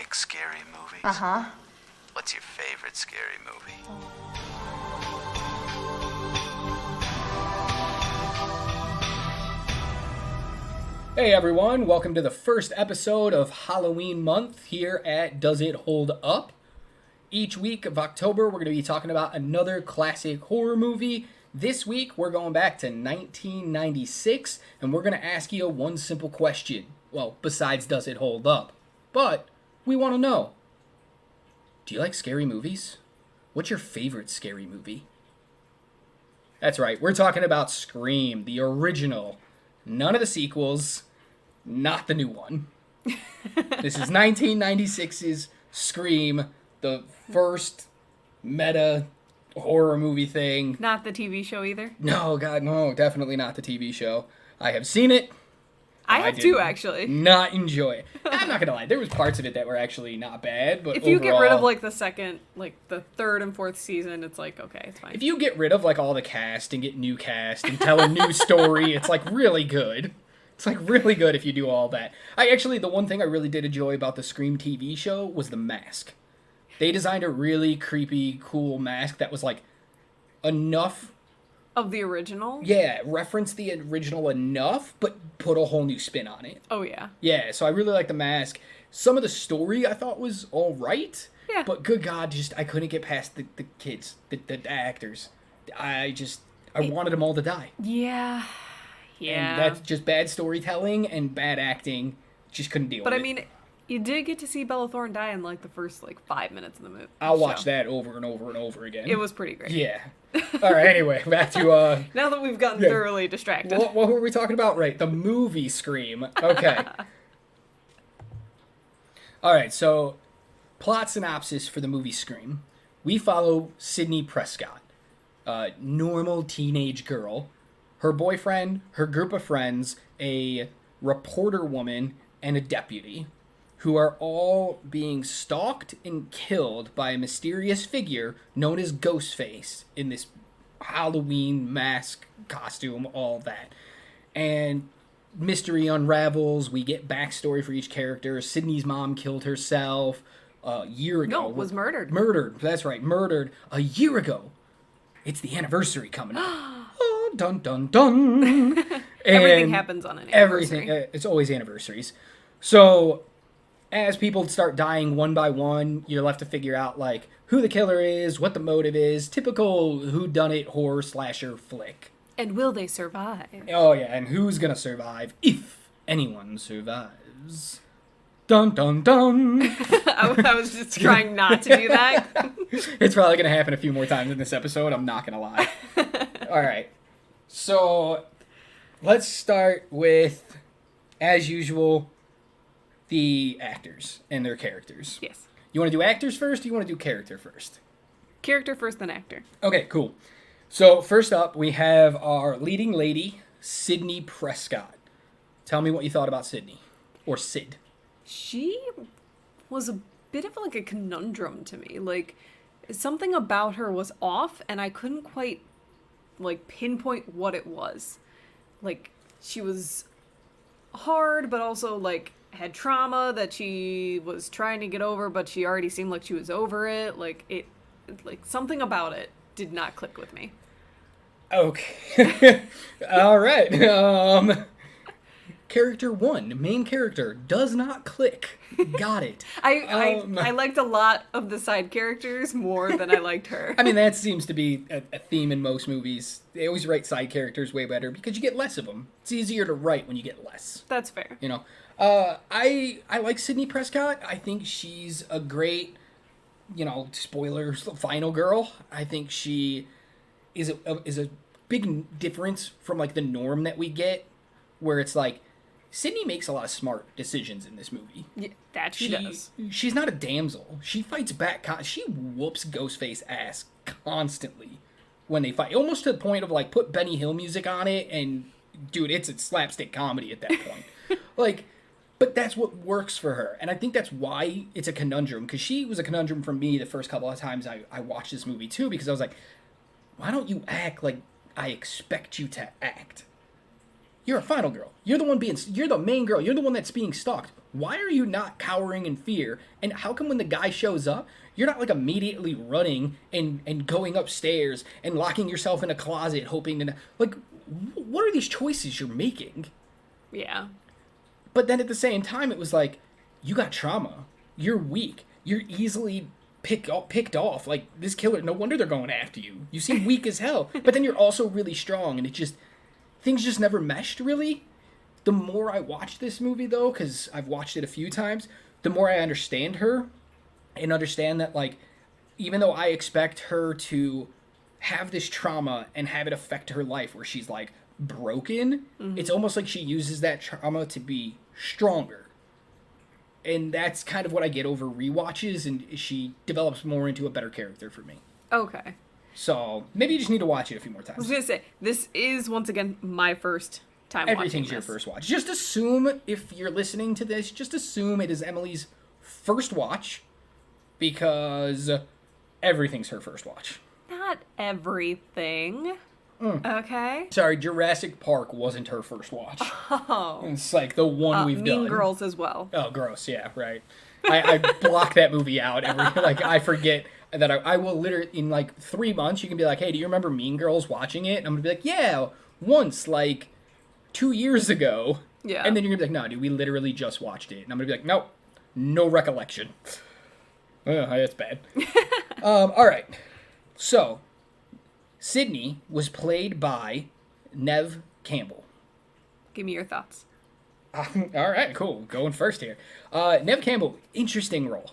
like scary movies? Uh-huh. What's your favorite scary movie? Hey everyone, welcome to the first episode of Halloween month here at Does It Hold Up? Each week of October, we're going to be talking about another classic horror movie. This week, we're going back to 1996, and we're going to ask you one simple question. Well, besides does it hold up? But we want to know, do you like scary movies? What's your favorite scary movie? That's right, we're talking about Scream, the original. None of the sequels, not the new one. This is 1996's Scream, the first meta horror movie thing. Not the TV show either? No, God, no, definitely not the TV show. I have seen it. I have too, actually. Not enjoy it. I'm not gonna lie, there was parts of it that were actually not bad, but if you overall, get rid of like the third and fourth season, it's like, okay, it's fine. if you get rid of like all the cast and get new cast and tell a new story, it's like really good. It's like really good if you do all that. The one thing I really did enjoy about the Scream TV show was the mask. They designed a really creepy, cool mask that was like enough. Of the original? Yeah, reference the original enough, but put a whole new spin on it. Oh, yeah. Yeah, so I really like the mask. Some of the story I thought was all right. Yeah. But good God, I couldn't get past the kids, the actors. I wanted them all to die. Yeah. Yeah. And that's just bad storytelling and bad acting. Just couldn't deal with it. But I mean, you did get to see Bella Thorne die in like the first 5 minutes of the movie. I'll watch that over and over and over again. It was pretty great. Yeah. All right, anyway, back to... now that we've gotten thoroughly distracted. What were we talking about? Right, the movie Scream. Okay. All right, so plot synopsis for the movie Scream. We follow Sydney Prescott, a normal teenage girl, her boyfriend, her group of friends, a reporter woman, and a deputy, who are all being stalked and killed by a mysterious figure known as Ghostface in this Halloween mask costume, all that. And mystery unravels. We get backstory for each character. Sydney's mom killed herself a year ago. No, was murdered. Murdered. That's right, murdered a year ago. It's the anniversary coming up. Oh, dun, dun, dun. Everything happens on an anniversary. Everything. It's always anniversaries. So as people start dying one by one, you're left to figure out, who the killer is, what the motive is. Typical whodunit horror slasher flick. And will they survive? Oh, yeah, and who's gonna survive, if anyone survives. Dun, dun, dun. I was just trying not to do that. It's probably gonna happen a few more times in this episode, I'm not gonna lie. All right, so let's start with, as usual, the actors and their characters. Yes. You want to do actors first, or you want to do character first? Character first, then actor. Okay, cool. So first up, we have our leading lady, Sydney Prescott. Tell me what you thought about Sydney. Or Sid. She was a bit of a conundrum to me. Something about her was off, and I couldn't quite, pinpoint what it was. She was hard, but also, had trauma that she was trying to get over, but she already seemed like she was over it. Something about it did not click with me. Okay. All right. Character 1, main character, does not click. Got it. I liked a lot of the side characters more than I liked her. I mean, that seems to be a theme in most movies. They always write side characters way better because you get less of them. It's easier to write when you get less. That's fair. You know, I like Sydney Prescott. I think she's a great, spoilers, final girl. I think she is a big difference from the norm that we get, where it's Sydney makes a lot of smart decisions in this movie. Yeah, that she does. She's not a damsel. She fights back. She whoops Ghostface ass constantly when they fight. Almost to the point of put Benny Hill music on it, and dude, it's a slapstick comedy at that point. But that's what works for her. And I think that's why it's a conundrum. Because she was a conundrum for me the first couple of times I watched this movie too. Because I was like, why don't you act like I expect you to act? You're a final girl. You're the main girl. You're the one that's being stalked. Why are you not cowering in fear? And how come when the guy shows up, you're not like immediately running and going upstairs and locking yourself in a closet hoping to, like, what are these choices you're making? Yeah. But then at the same time, it was like, you got trauma. You're weak. You're easily picked off. Like, this killer, no wonder they're going after you. You seem weak as hell. But then you're also really strong, and things just never meshed, really. The more I watch this movie, though, because I've watched it a few times, the more I understand her and understand that, like, even though I expect her to have this trauma and have it affect her life where she's, like, broken, it's almost like she uses that trauma to be stronger. And that's kind of what I get over rewatches, and she develops more into a better character for me. Okay. So maybe you just need to watch it a few more times. I was gonna say, this is once again my first time Everything's watching your this. first watch. Just assume, if you're listening to this, just assume it is Emily's first watch, because everything's her first watch. Not everything. Okay. Sorry, Jurassic Park wasn't her first watch. Oh. It's like the one we've done. Mean Girls as well. Oh, gross. Yeah, right. I block that movie out I forget that I will literally, in like 3 months, you can be like, hey, do you remember Mean Girls watching it? And I'm going to be like, yeah, once, like 2 years ago. Yeah. And then you're going to be like, no, dude, we literally just watched it. And I'm going to be like, nope, no recollection. That's bad. All right. So, Sydney was played by Neve Campbell. Give me your thoughts. All right, cool. Going first here. Neve Campbell, interesting role.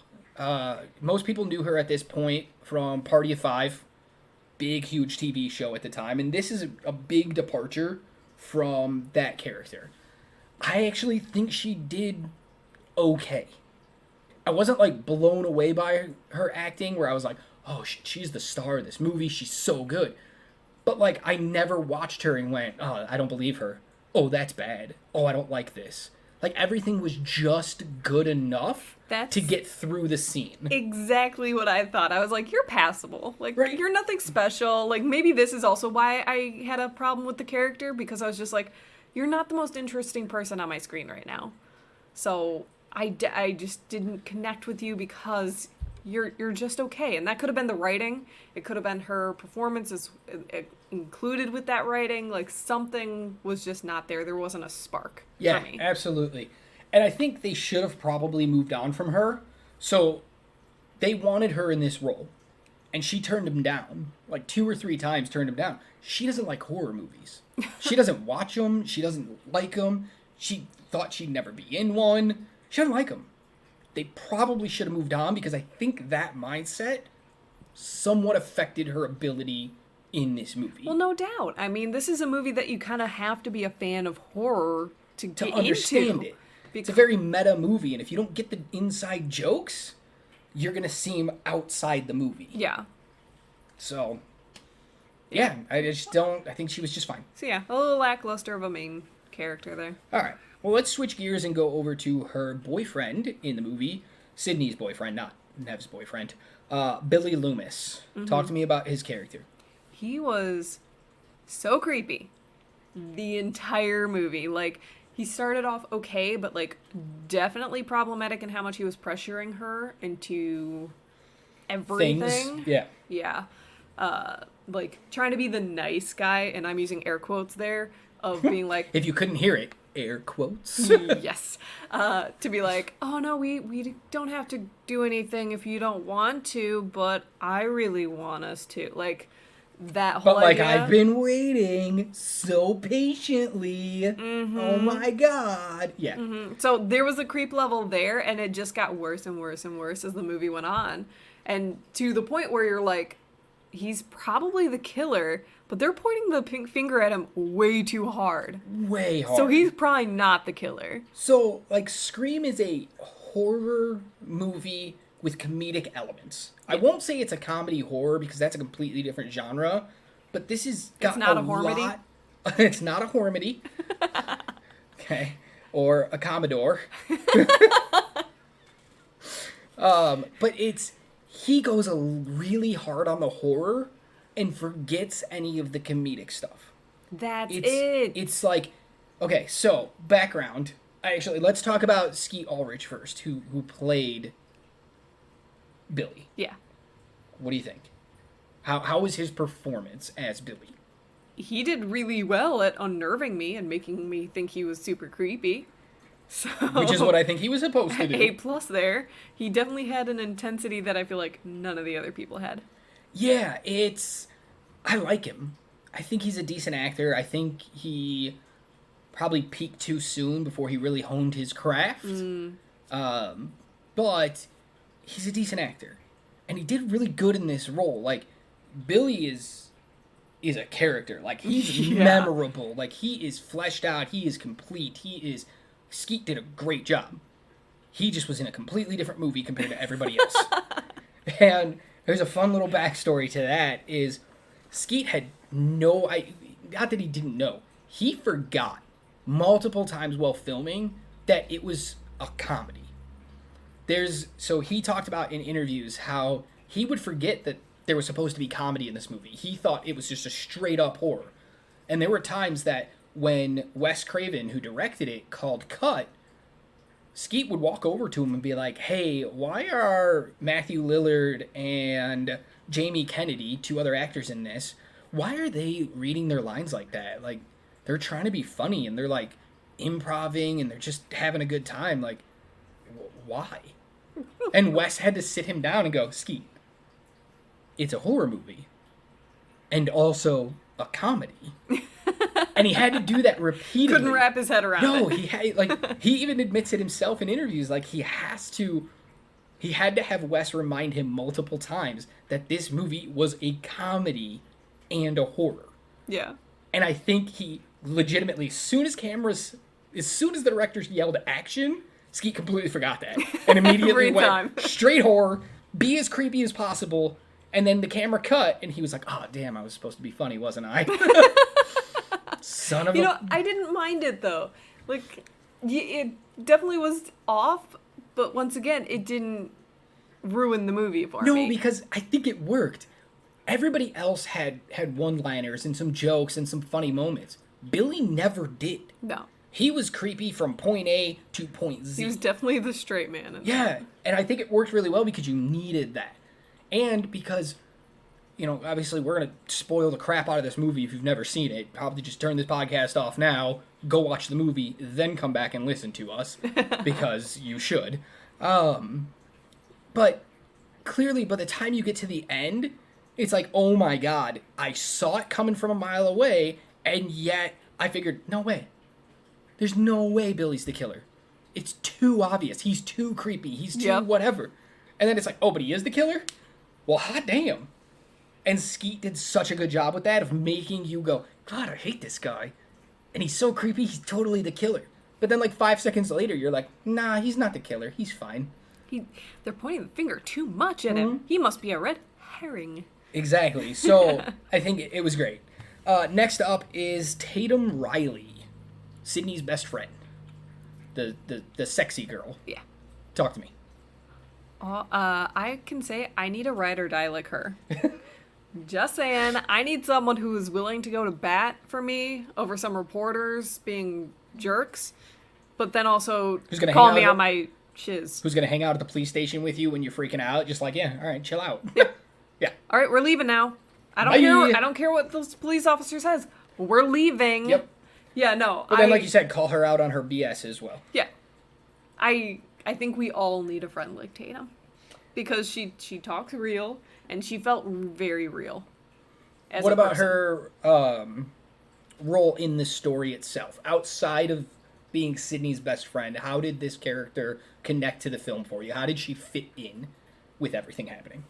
Most people knew her at this point from Party of Five, big, huge TV show at the time, and this is a big departure from that character. I actually think she did okay. I wasn't, like, blown away by her acting, where I was like, oh, she's the star of this movie, she's so good. But, like, I never watched her and went, oh, I don't believe her. Oh, that's bad. Oh, I don't like this. Like, everything was just good enough to get through the scene. Exactly what I thought. I was like, you're passable. Like, Right. You're nothing special. Like, maybe this is also why I had a problem with the character, because I was just like, you're not the most interesting person on my screen right now. So I just didn't connect with you because you're just okay. And that could have been the writing. It could have been her performance is included with that writing. Like, something was just not there. There wasn't a spark Yeah, for me. absolutely. And I think they should have probably moved on from her. So they wanted her in this role. And she turned him down. Like 2 or 3 times turned him down. She doesn't like horror movies. She doesn't watch them. She doesn't like them. She thought she'd never be in one. She doesn't like them. They probably should have moved on, because I think that mindset somewhat affected her ability in this movie. Well, no doubt. I mean, this is a movie that you kind of have to be a fan of horror to get understand into. it. It's a very meta movie, and if you don't get the inside jokes, you're going to seem outside the movie. Yeah. So, yeah, I think she was just fine. So yeah, a little lackluster of a main character there. All right. Well, let's switch gears and go over to her boyfriend in the movie. Sydney's boyfriend, not Nev's boyfriend. Billy Loomis. Talk to me about his character. He was so creepy the entire movie. Like, he started off okay, but, like, definitely problematic in how much he was pressuring her into everything. Things. Yeah. Yeah. Like, trying to be the nice guy, and I'm using air quotes there, of being like... If you couldn't hear it, air quotes. Yes. To be like, oh no, we don't have to do anything if you don't want to, but I really want us to. Like, that whole But, like, idea. I've been waiting so patiently. Oh my god. Yeah. So there was a creep level there, and it just got worse and worse and worse as the movie went on. And to the point where you're like, he's probably the killer, but they're pointing the pink finger at him way too hard. Way hard. So he's probably not the killer. So, like, Scream is a horror movie with comedic elements. I won't say it's a comedy horror, because that's a completely different genre, but this is got not a lot... hormedy? It's not a hormedy. Okay. Or a Commodore. But he goes really hard on the horror and forgets any of the comedic stuff. That's it. It's like, Okay, so background. Actually, let's talk about Skeet Ulrich first, who played Billy. Yeah. What do you think? How was his performance as Billy? He did really well at unnerving me and making me think he was super creepy. So, Which is what I think he was supposed to do. A+ there. He definitely had an intensity that I feel like none of the other people had. Yeah, I like him. I think he's a decent actor. I think he probably peaked too soon before he really honed his craft. But he's a decent actor. And he did really good in this role. Like, Billy is a character. Like, he's memorable. Like, he is fleshed out. He is complete. Skeet did a great job. He just was in a completely different movie compared to everybody else. And there's a fun little backstory to that is Skeet had not that he didn't know. He forgot multiple times while filming that it was a comedy. So he talked about in interviews how he would forget that there was supposed to be comedy in this movie. He thought it was just a straight up horror. And there were times that when Wes Craven, who directed it, called cut, Skeet would walk over to him and be like, hey, why are Matthew Lillard and Jamie Kennedy, two other actors in this, why are they reading their lines like that? Like, they're trying to be funny and they're like improvising and they're just having a good time. Like, why? And Wes had to sit him down and go, Skeet, it's a horror movie and also a comedy. And he had to do that repeatedly. Couldn't wrap his head around it. No, he even admits it himself in interviews. Like, he had to have Wes remind him multiple times that this movie was a comedy and a horror. Yeah. And I think he legitimately, as soon as the directors yelled action, Skeet completely forgot that. And immediately went straight horror, be as creepy as possible, and then the camera cut, and he was like, oh, damn, I was supposed to be funny, wasn't I? Son of a... You know, I didn't mind it, though. Like, it definitely was off, but once again, it didn't ruin the movie for me. No, because I think it worked. Everybody else had one-liners and some jokes and some funny moments. Billy never did. No. He was creepy from point A to point Z. He was definitely the straight man. Yeah, and I think it worked really well because you needed that. And because, you know, obviously we're going to spoil the crap out of this movie if you've never seen it. Probably just turn this podcast off now, go watch the movie, then come back and listen to us, because you should. But clearly by the time you get to the end, it's like, oh my god, I saw it coming from a mile away, and yet I figured, no way. There's no way Billy's the killer. It's too obvious. He's too creepy. He's too whatever. And then it's like, oh, but he is the killer? Well, hot damn. And Skeet did such a good job with that of making you go, God, I hate this guy. And he's so creepy, he's totally the killer. But then like 5 seconds later, you're like, nah, he's not the killer. He's fine. They're pointing the finger too much at him. He must be a red herring. Exactly. So I think it was great. Next up is Tatum Riley, Sydney's best friend. The sexy girl. Yeah. Talk to me. I can say I need a ride or die like her. Just saying, I need someone who is willing to go to bat for me over some reporters being jerks, but then also call me on my shiz. Who's gonna hang out at the police station with you when you're freaking out? Just like, yeah, all right, chill out. Yeah. Yeah. All right, we're leaving now. I don't care what the police officer says. We're leaving. Yep. Yeah, no. But then, like you said, call her out on her BS as well. Yeah. I think we all need a friend like Tatum. Because she talks real, and she felt very real. What about her role in the story itself? Outside of being Sydney's best friend, how did this character connect to the film for you? How did she fit in with everything happening?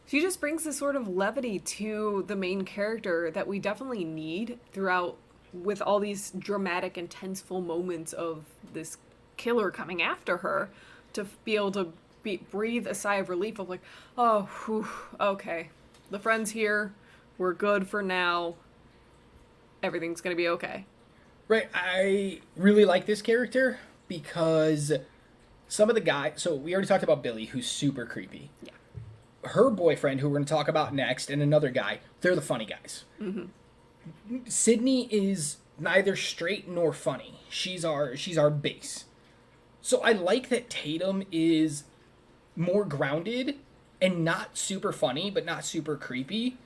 She just brings this sort of levity to the main character that we definitely need throughout, with all these dramatic, intenseful moments of this killer coming after her, to be able to breathe a sigh of relief of like, oh, whew, okay, the friend's here, we're good for now, everything's gonna be okay. Right, I really like this character because some of the guys, so we already talked about Billy, who's super creepy. Yeah. Her boyfriend, who we're going to talk about next, and another guy, they're the funny guys. Mm-hmm. Sydney is neither straight nor funny. She's our base. So I like that Tatum is more grounded and not super funny, but not super creepy.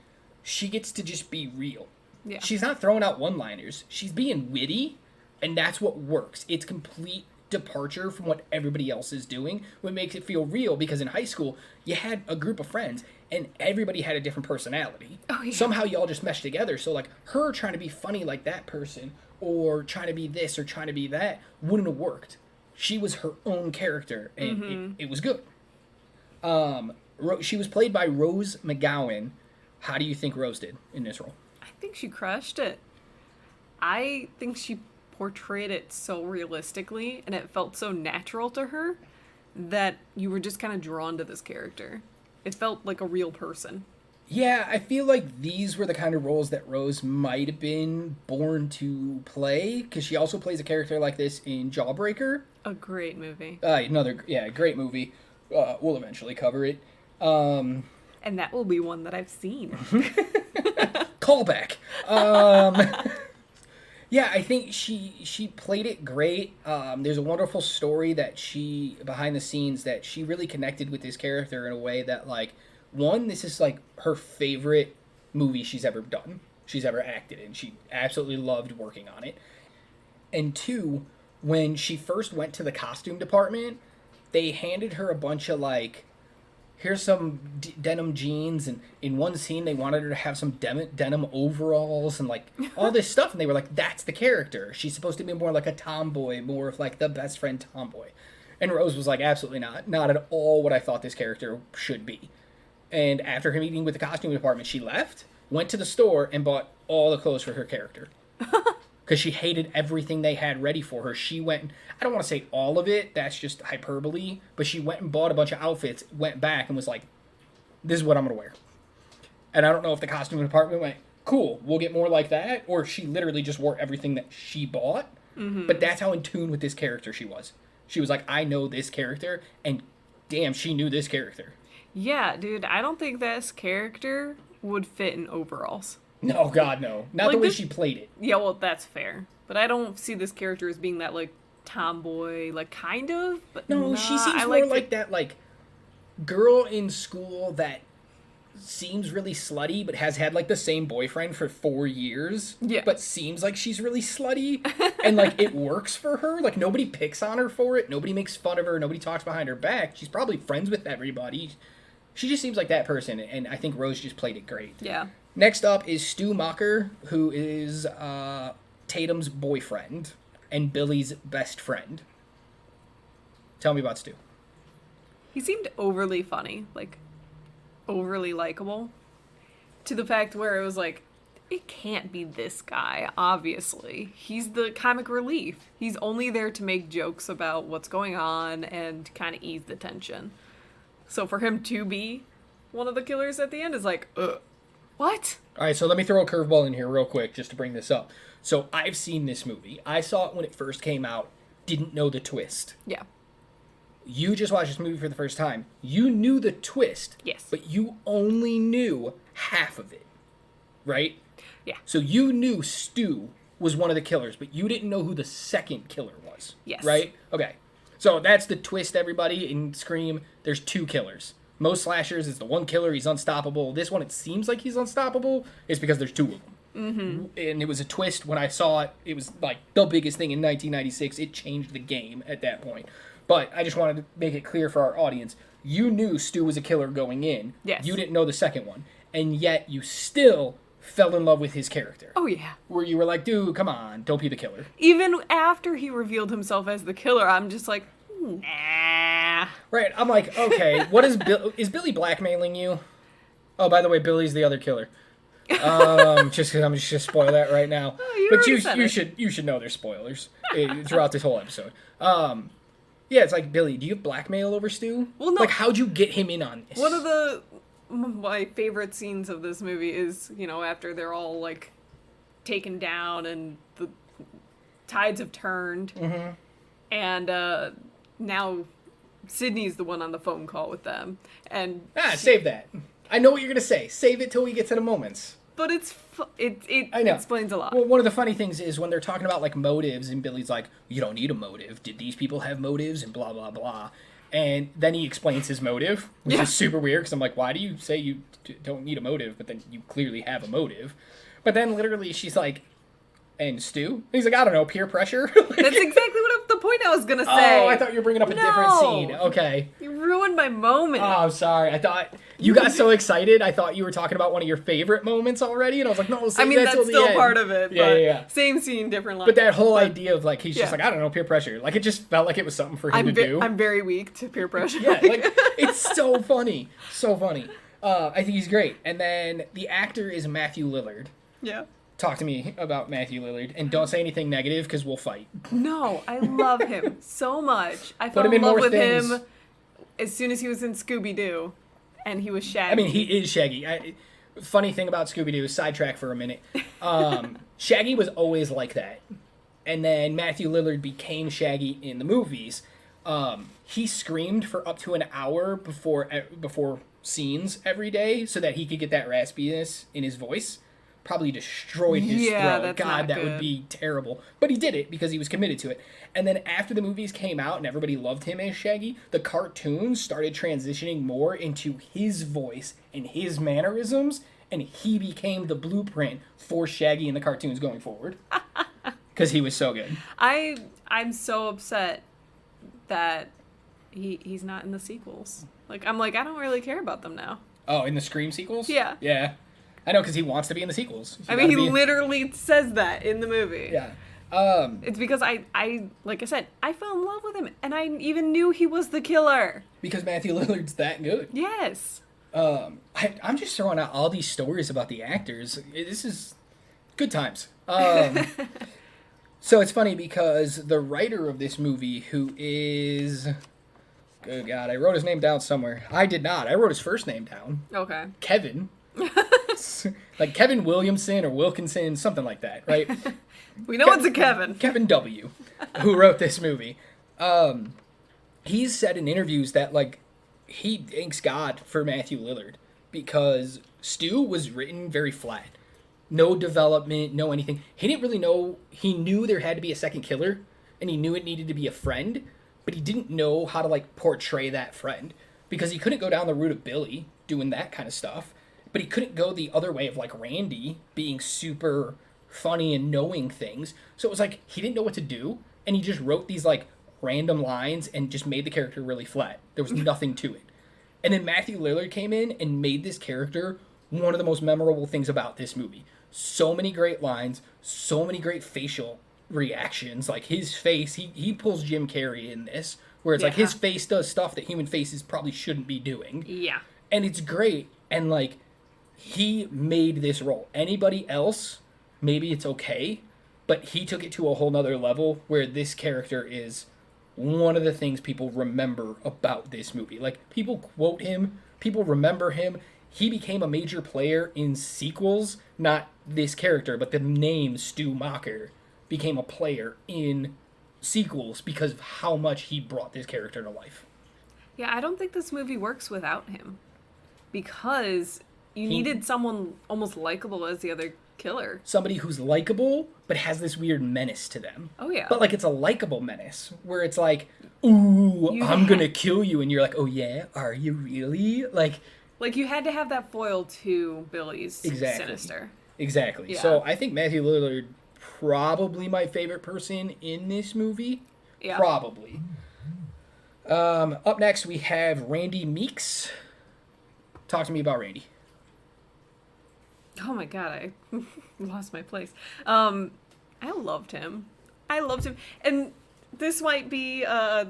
She gets to just be real. Yeah. She's not throwing out one-liners. She's being witty, and that's what works. It's complete departure from what everybody else is doing, what makes it feel real, because in high school, you had a group of friends, and everybody had a different personality. Oh, yeah. Somehow you all just meshed together, so like her trying to be funny like that person, or trying to be this, or trying to be that, wouldn't have worked. She was her own character, and it was good. She was played by Rose McGowan. How do you think Rose did in this role? I think she crushed it. I think she portrayed it so realistically, and it felt so natural to her that you were just kind of drawn to this character. It felt like a real person. Yeah, I feel like these were the kind of roles that Rose might have been born to play, because she also plays a character like this in Jawbreaker. A great movie. Great movie. We'll eventually cover it. And that will be one that I've seen. Callback. Yeah, I think she played it great. There's a wonderful story that behind the scenes, that she really connected with this character in a way that, like, one, this is like her favorite movie she's ever done. She's ever acted in. She absolutely loved working on it. And two, when she first went to the costume department, they handed her a bunch of, like, here's some denim jeans, and in one scene they wanted her to have some denim overalls and like all this stuff, and they were like, that's the character. She's supposed to be more like a tomboy, more of like the best friend tomboy. And Rose was like, absolutely not at all what I thought this character should be. And after her meeting with the costume department, she left, went to the store, and bought all the clothes for her character. Because she hated everything they had ready for her. She went, I don't want to say all of it, that's just hyperbole, but she went and bought a bunch of outfits, went back, and was like, this is what I'm going to wear. And I don't know if the costume department went, cool, we'll get more like that, or she literally just wore everything that she bought. Mm-hmm. But that's how in tune with this character she was. She was like, I know this character, and damn, she knew this character. Yeah, dude, I don't think this character would fit in overalls. No, God, no. Not like the way she played it. Yeah, well, that's fair. But I don't see this character as being that, like, tomboy, like, kind of, but no, she seems more like that, like, girl in school that seems really slutty, but has had, like, the same boyfriend for 4 years. Yeah. But seems like she's really slutty, and, like, it works for her. Like, nobody picks on her for it. Nobody makes fun of her. Nobody talks behind her back. She's probably friends with everybody. She just seems like that person, and I think Rose just played it great. Yeah. Next up is Stu Macher, who is Tatum's boyfriend and Billy's best friend. Tell me about Stu. He seemed overly funny, like, overly likable, to the fact where it was like, it can't be this guy, obviously. He's the comic relief. He's only there to make jokes about what's going on and kind of ease the tension. So for him to be one of the killers at the end is like, what? All right, so let me throw a curveball in here real quick just to bring this up. So I've seen this movie. I saw it when it first came out. Didn't know the twist. Yeah. You just watched this movie for the first time. You knew the twist. Yes. But you only knew half of it. Right? Yeah. So you knew Stu was one of the killers, but you didn't know who the second killer was. Yes. Right? Okay. So that's the twist, everybody. In Scream, there's 2 killers. Most slashers, it's the one killer, he's unstoppable. This one, it seems like he's unstoppable. It's because there's 2 of them. Mm-hmm. And it was a twist when I saw it. It was like the biggest thing in 1996. It changed the game at that point. But I just wanted to make it clear for our audience. You knew Stu was a killer going in. Yes. You didn't know the second one. And yet you still fell in love with his character. Oh, yeah. Where you were like, dude, come on, don't be the killer. Even after he revealed himself as the killer, I'm just like, nah. Right, I'm like, okay, what is Billy blackmailing you? Oh, by the way, Billy's the other killer. Just because I'm just gonna spoil that right now. Oh, but you should know there's spoilers throughout this whole episode. Yeah, it's like, Billy, do you have blackmail over Stu? Well, no. Like, how'd you get him in on this? One of my favorite scenes of this movie is, after they're all, like, taken down and the tides have turned. Mm-hmm. And now Sydney's the one on the phone call with them. And save that. I know what you're going to say. Save it till we get to the moments. but it I know. explains a lot. Well, one of the funny things is when they're talking about like motives, and Billy's like, "You don't need a motive. Did these people have motives?" And blah blah blah. And then he explains his motive, which is super weird because I'm like, why do you say you don't need a motive, but then you clearly have a motive? But then literally she's like, and Stu? And he's like, I don't know, peer pressure? That's exactly what the point I was going to say. Oh, I thought you were bringing up a different scene. Okay. You ruined my moment. Oh, I'm sorry. I thought you got so excited. I thought you were talking about one of your favorite moments already. And I was like, no, I mean, that's still part of it. Yeah. Same scene, different line. But that whole idea of like, he's just like, I don't know, peer pressure. Like, it just felt like it was something for him to do. I'm very weak to peer pressure. Yeah, like, it's so funny. So funny. I think he's great. And then the actor is Matthew Lillard. Yeah. Talk to me about Matthew Lillard, and don't say anything negative because we'll fight. No, I love him so much. I fell him in in love more with things. him as soon as he was in Scooby-Doo, and he was Shaggy. I mean, he is Shaggy. Funny thing about Scooby-Doo, sidetrack for a minute. Shaggy was always like that. And then Matthew Lillard became Shaggy in the movies. He screamed for up to an hour before scenes every day so that he could get that raspiness in his voice. Probably destroyed his throat. That's God, not that good. would be terrible. But he did it because he was committed to it. And then after the movies came out and everybody loved him as Shaggy, the cartoons started transitioning more into his voice and his mannerisms, and he became the blueprint for Shaggy in the cartoons going forward. Because he was so good. I'm so upset that he's not in the sequels. I'm like, I don't really care about them now. Oh, in the Scream sequels? Yeah. Yeah. I know, because he wants to be in the sequels. I mean, he literally says that in the movie. Yeah. It's because I like I said, I fell in love with him, and I even knew he was the killer. Because Matthew Lillard's that good. Yes. I'm just throwing out all these stories about the actors. This is good times. So it's funny because the writer of this movie, who is... Good God, I wrote his name down somewhere. I did not. I wrote his first name down. Okay. Kevin. Like Kevin Williamson or Wilkinson, something like that, right? We know it's a Kevin. Kevin W., who wrote this movie. He's said in interviews that, like, he thanks God for Matthew Lillard because Stu was written very flat. No development, no anything. He didn't really know. He knew there had to be a second killer, and he knew it needed to be a friend, but he didn't know how to, like, portray that friend because he couldn't go down the route of Billy doing that kind of stuff. But he couldn't go the other way of, like, Randy being super funny and knowing things. So it was like he didn't know what to do, and he just wrote these, like, random lines and just made the character really flat. There was nothing to it. And then Matthew Lillard came in and made this character one of the most memorable things about this movie. So many great lines, so many great facial reactions. Like, his face, he pulls Jim Carrey in this, where it's like his face does stuff that human faces probably shouldn't be doing. Yeah. And it's great. And, like, he made this role. Anybody else, maybe it's okay, but he took it to a whole nother level where this character is one of the things people remember about this movie. Like, people quote him, people remember him. He became a major player in sequels, not this character, but the name Stu Macher became a player in sequels because of how much he brought this character to life. Yeah, I don't think this movie works without him because you needed someone almost likable as the other killer. Somebody who's likable, but has this weird menace to them. Oh, yeah. But, like, it's a likable menace, where it's like, ooh, I'm gonna kill you, and you're like, oh, yeah? Are you really? Like, you had to have that foil to Billy's sinister. Exactly. Yeah. So, I think Matthew Lillard, probably my favorite person in this movie. Yeah. Probably. Up next, we have Randy Meeks. Talk to me about Randy. Oh my God, I lost my place. I loved him. And this might be a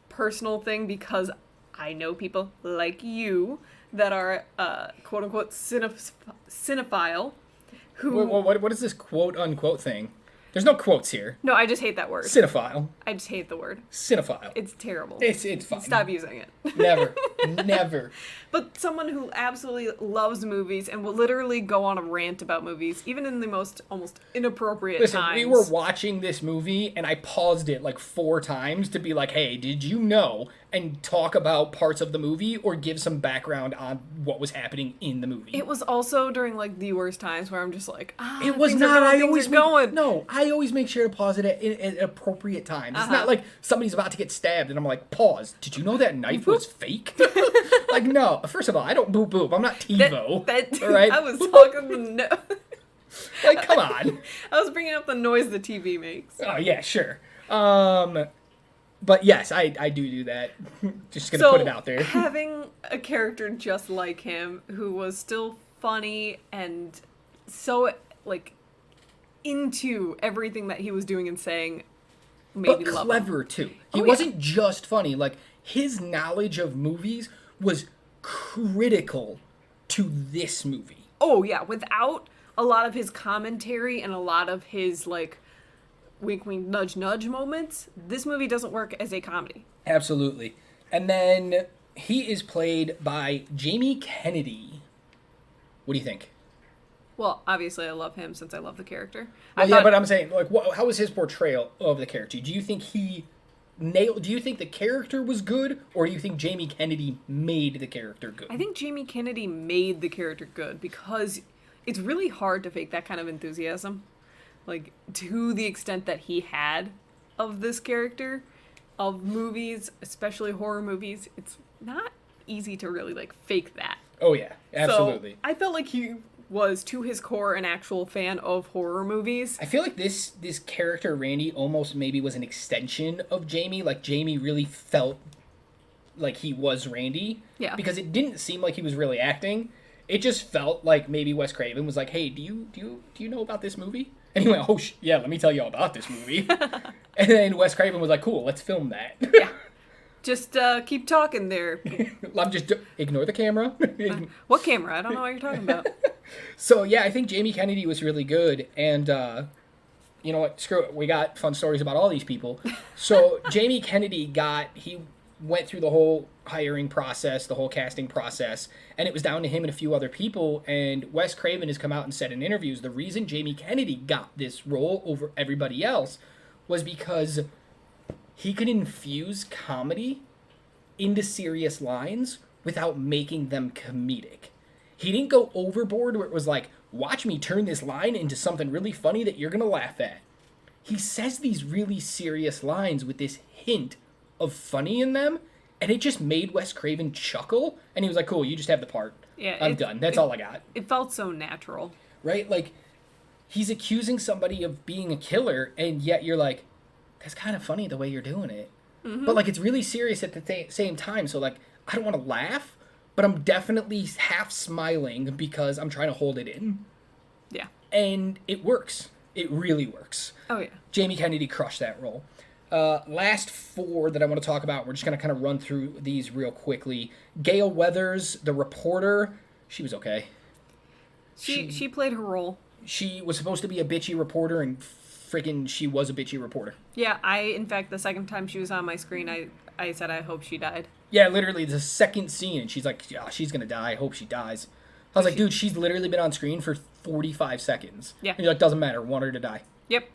personal thing because I know people like you that are quote unquote cinephile who... What is this quote unquote thing? There's no quotes here. No, I just hate that word. Cinephile. I just hate the word. Cinephile. It's terrible. It's fine. Stop using it. Never. Never. But someone who absolutely loves movies and will literally go on a rant about movies, even in the most almost inappropriate Listen, times. we were watching this movie, and I paused it like 4 times to be like, hey, did you know? And talk about parts of the movie or give some background on what was happening in the movie. It was also during like the worst times where I'm just like, It was things not. are I going, always things are going. No, I always make sure to pause it at appropriate times. It's not like somebody's about to get stabbed and I'm like, pause. Did you know that knife was fake? Like, no. First of all, I don't boop boop. I'm not TiVo. All right? I was talking the Like, come on. I was bringing up the noise the TV makes. Oh yeah, sure. But yes, I do that. Just gonna put it out there. Having a character just like him who was still funny and so like into everything that he was doing and saying made But me love him. clever too. He Oh, wasn't just funny. Like his knowledge of movies was critical to this movie. Oh yeah, without a lot of his commentary and a lot of his like wink wink nudge nudge moments, this movie doesn't work as a comedy. Absolutely. And then he is played by Jamie Kennedy. What do you think? Well, obviously I love him since I love the character. Well, yeah, but I'm saying, like, how was his portrayal of the character? Do you think he nailed? Do you think the character was good, or do you think Jamie Kennedy made the character good? I think Jamie Kennedy made the character good because it's really hard to fake that kind of enthusiasm. Like, to the extent that he had of this character, of movies, especially horror movies, it's not easy to really, like, fake that. Oh, yeah, absolutely. So, I felt like he was, to his core, an actual fan of horror movies. I feel like this character, Randy, almost maybe was an extension of Jamie. Like, Jamie really felt like he was Randy. Yeah. Because it didn't seem like he was really acting. It just felt like maybe Wes Craven was like, hey, do you know about this movie? And he went, oh, yeah, let me tell you all about this movie. And then Wes Craven was like, cool, let's film that. Yeah. Just keep talking there. I'm just, ignore the camera. What camera? I don't know what you're talking about. So, yeah, I think Jamie Kennedy was really good. And, you know what, screw it. We got fun stories about all these people. So, Jamie Kennedy he went through the whole hiring process, the whole casting process, and it was down to him and a few other people. And Wes Craven has come out and said in interviews the reason Jamie Kennedy got this role over everybody else was because he could infuse comedy into serious lines without making them comedic. He didn't go overboard where it was like, watch me turn this line into something really funny that you're going to laugh at. He says these really serious lines with this hint of funny in them, and it just made Wes Craven chuckle, and he was like, cool, you just have the part. Yeah, I'm done. That's all I got. It felt so natural. Right? Like, he's accusing somebody of being a killer, and yet you're like, that's kind of funny the way you're doing it. Mm-hmm. But, like, it's really serious at the same time, so, like, I don't want to laugh, but I'm definitely half smiling because I'm trying to hold it in. Yeah. And it works. It really works. Oh, yeah. Jamie Kennedy crushed that role. Last 4 that I want to talk about, we're just going to kind of run through these real quickly. Gail Weathers, the reporter, she was okay. She played her role. She was supposed to be a bitchy reporter, and freaking she was a bitchy reporter. Yeah, in fact, the second time she was on my screen, I said I hope she died. Yeah, literally, the second scene, and she's like, yeah, she's going to die. I hope she dies. I was like, dude, she's literally been on screen for 45 seconds. Yeah. And you're like, doesn't matter, want her to die. Yep.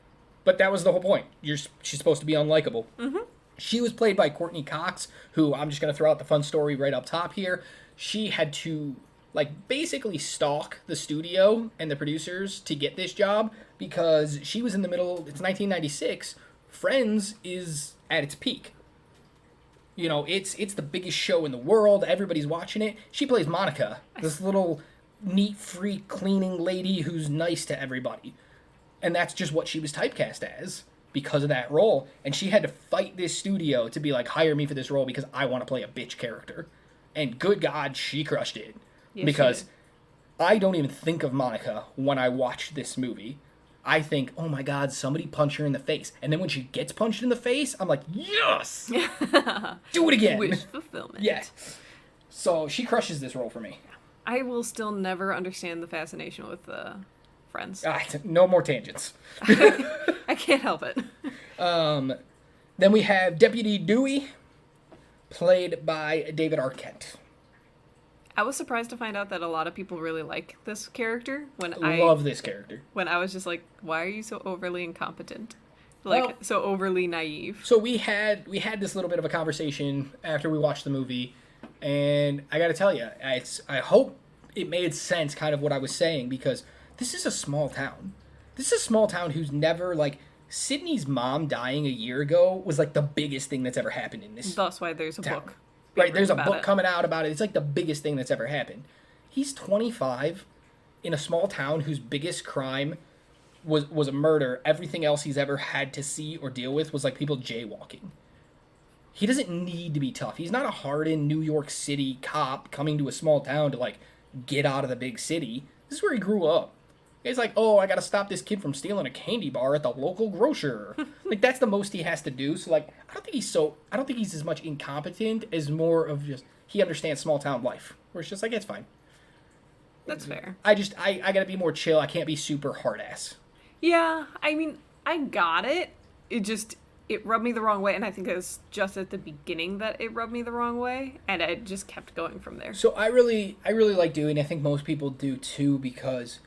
But that was the whole point. She's supposed to be unlikable. Mm-hmm. She was played by Courtney Cox, who I'm just going to throw out the fun story right up top here. She had to, like, basically stalk the studio and the producers to get this job because she was in the middle. It's 1996. Friends is at its peak. You know, it's the biggest show in the world. Everybody's watching it. She plays Monica, this little neat freak cleaning lady who's nice to everybody. And that's just what she was typecast as because of that role. And she had to fight this studio to be like, hire me for this role because I want to play a bitch character. And good God, she crushed it. Yes, because I don't even think of Monica when I watch this movie. I think, oh my God, somebody punch her in the face. And then when she gets punched in the face, I'm like, yes! Do it again! Wish fulfillment. Yeah. So she crushes this role for me. I will still never understand the fascination with Friends. No more tangents. I can't help it. Then we have Deputy Dewey, played by David Arquette. I was surprised to find out that a lot of people really like this character Love this character. when I was just like, why are you so overly incompetent? Like, Well, so overly naive. So we had this little bit of a conversation after we watched the movie, and I got to tell you, I hope it made sense, kind of what I was saying, because this is a small town. This is a small town who's never, like, Sydney's mom dying a year ago was like the biggest thing that's ever happened in this. That's why there's a town. book. Right, there's a about book it. coming out about it. It's like the biggest thing that's ever happened. He's 25 in a small town whose biggest crime was a murder. Everything else he's ever had to see or deal with was like people jaywalking. He doesn't need to be tough. He's not a hardened New York City cop coming to a small town to like get out of the big city. This is where he grew up. It's like, oh, I got to stop this kid from stealing a candy bar at the local grocer. Like, that's the most he has to do. So, like, I don't think he's as much incompetent as more of just, he understands small town life. Where it's just like, it's fine. That's fair. I got to be more chill. I can't be super hard ass. Yeah, I mean, I got it. It rubbed me the wrong way, and I think it was just at the beginning that it rubbed me the wrong way, and I just kept going from there. So I really like Dewey, and I think most people do too, because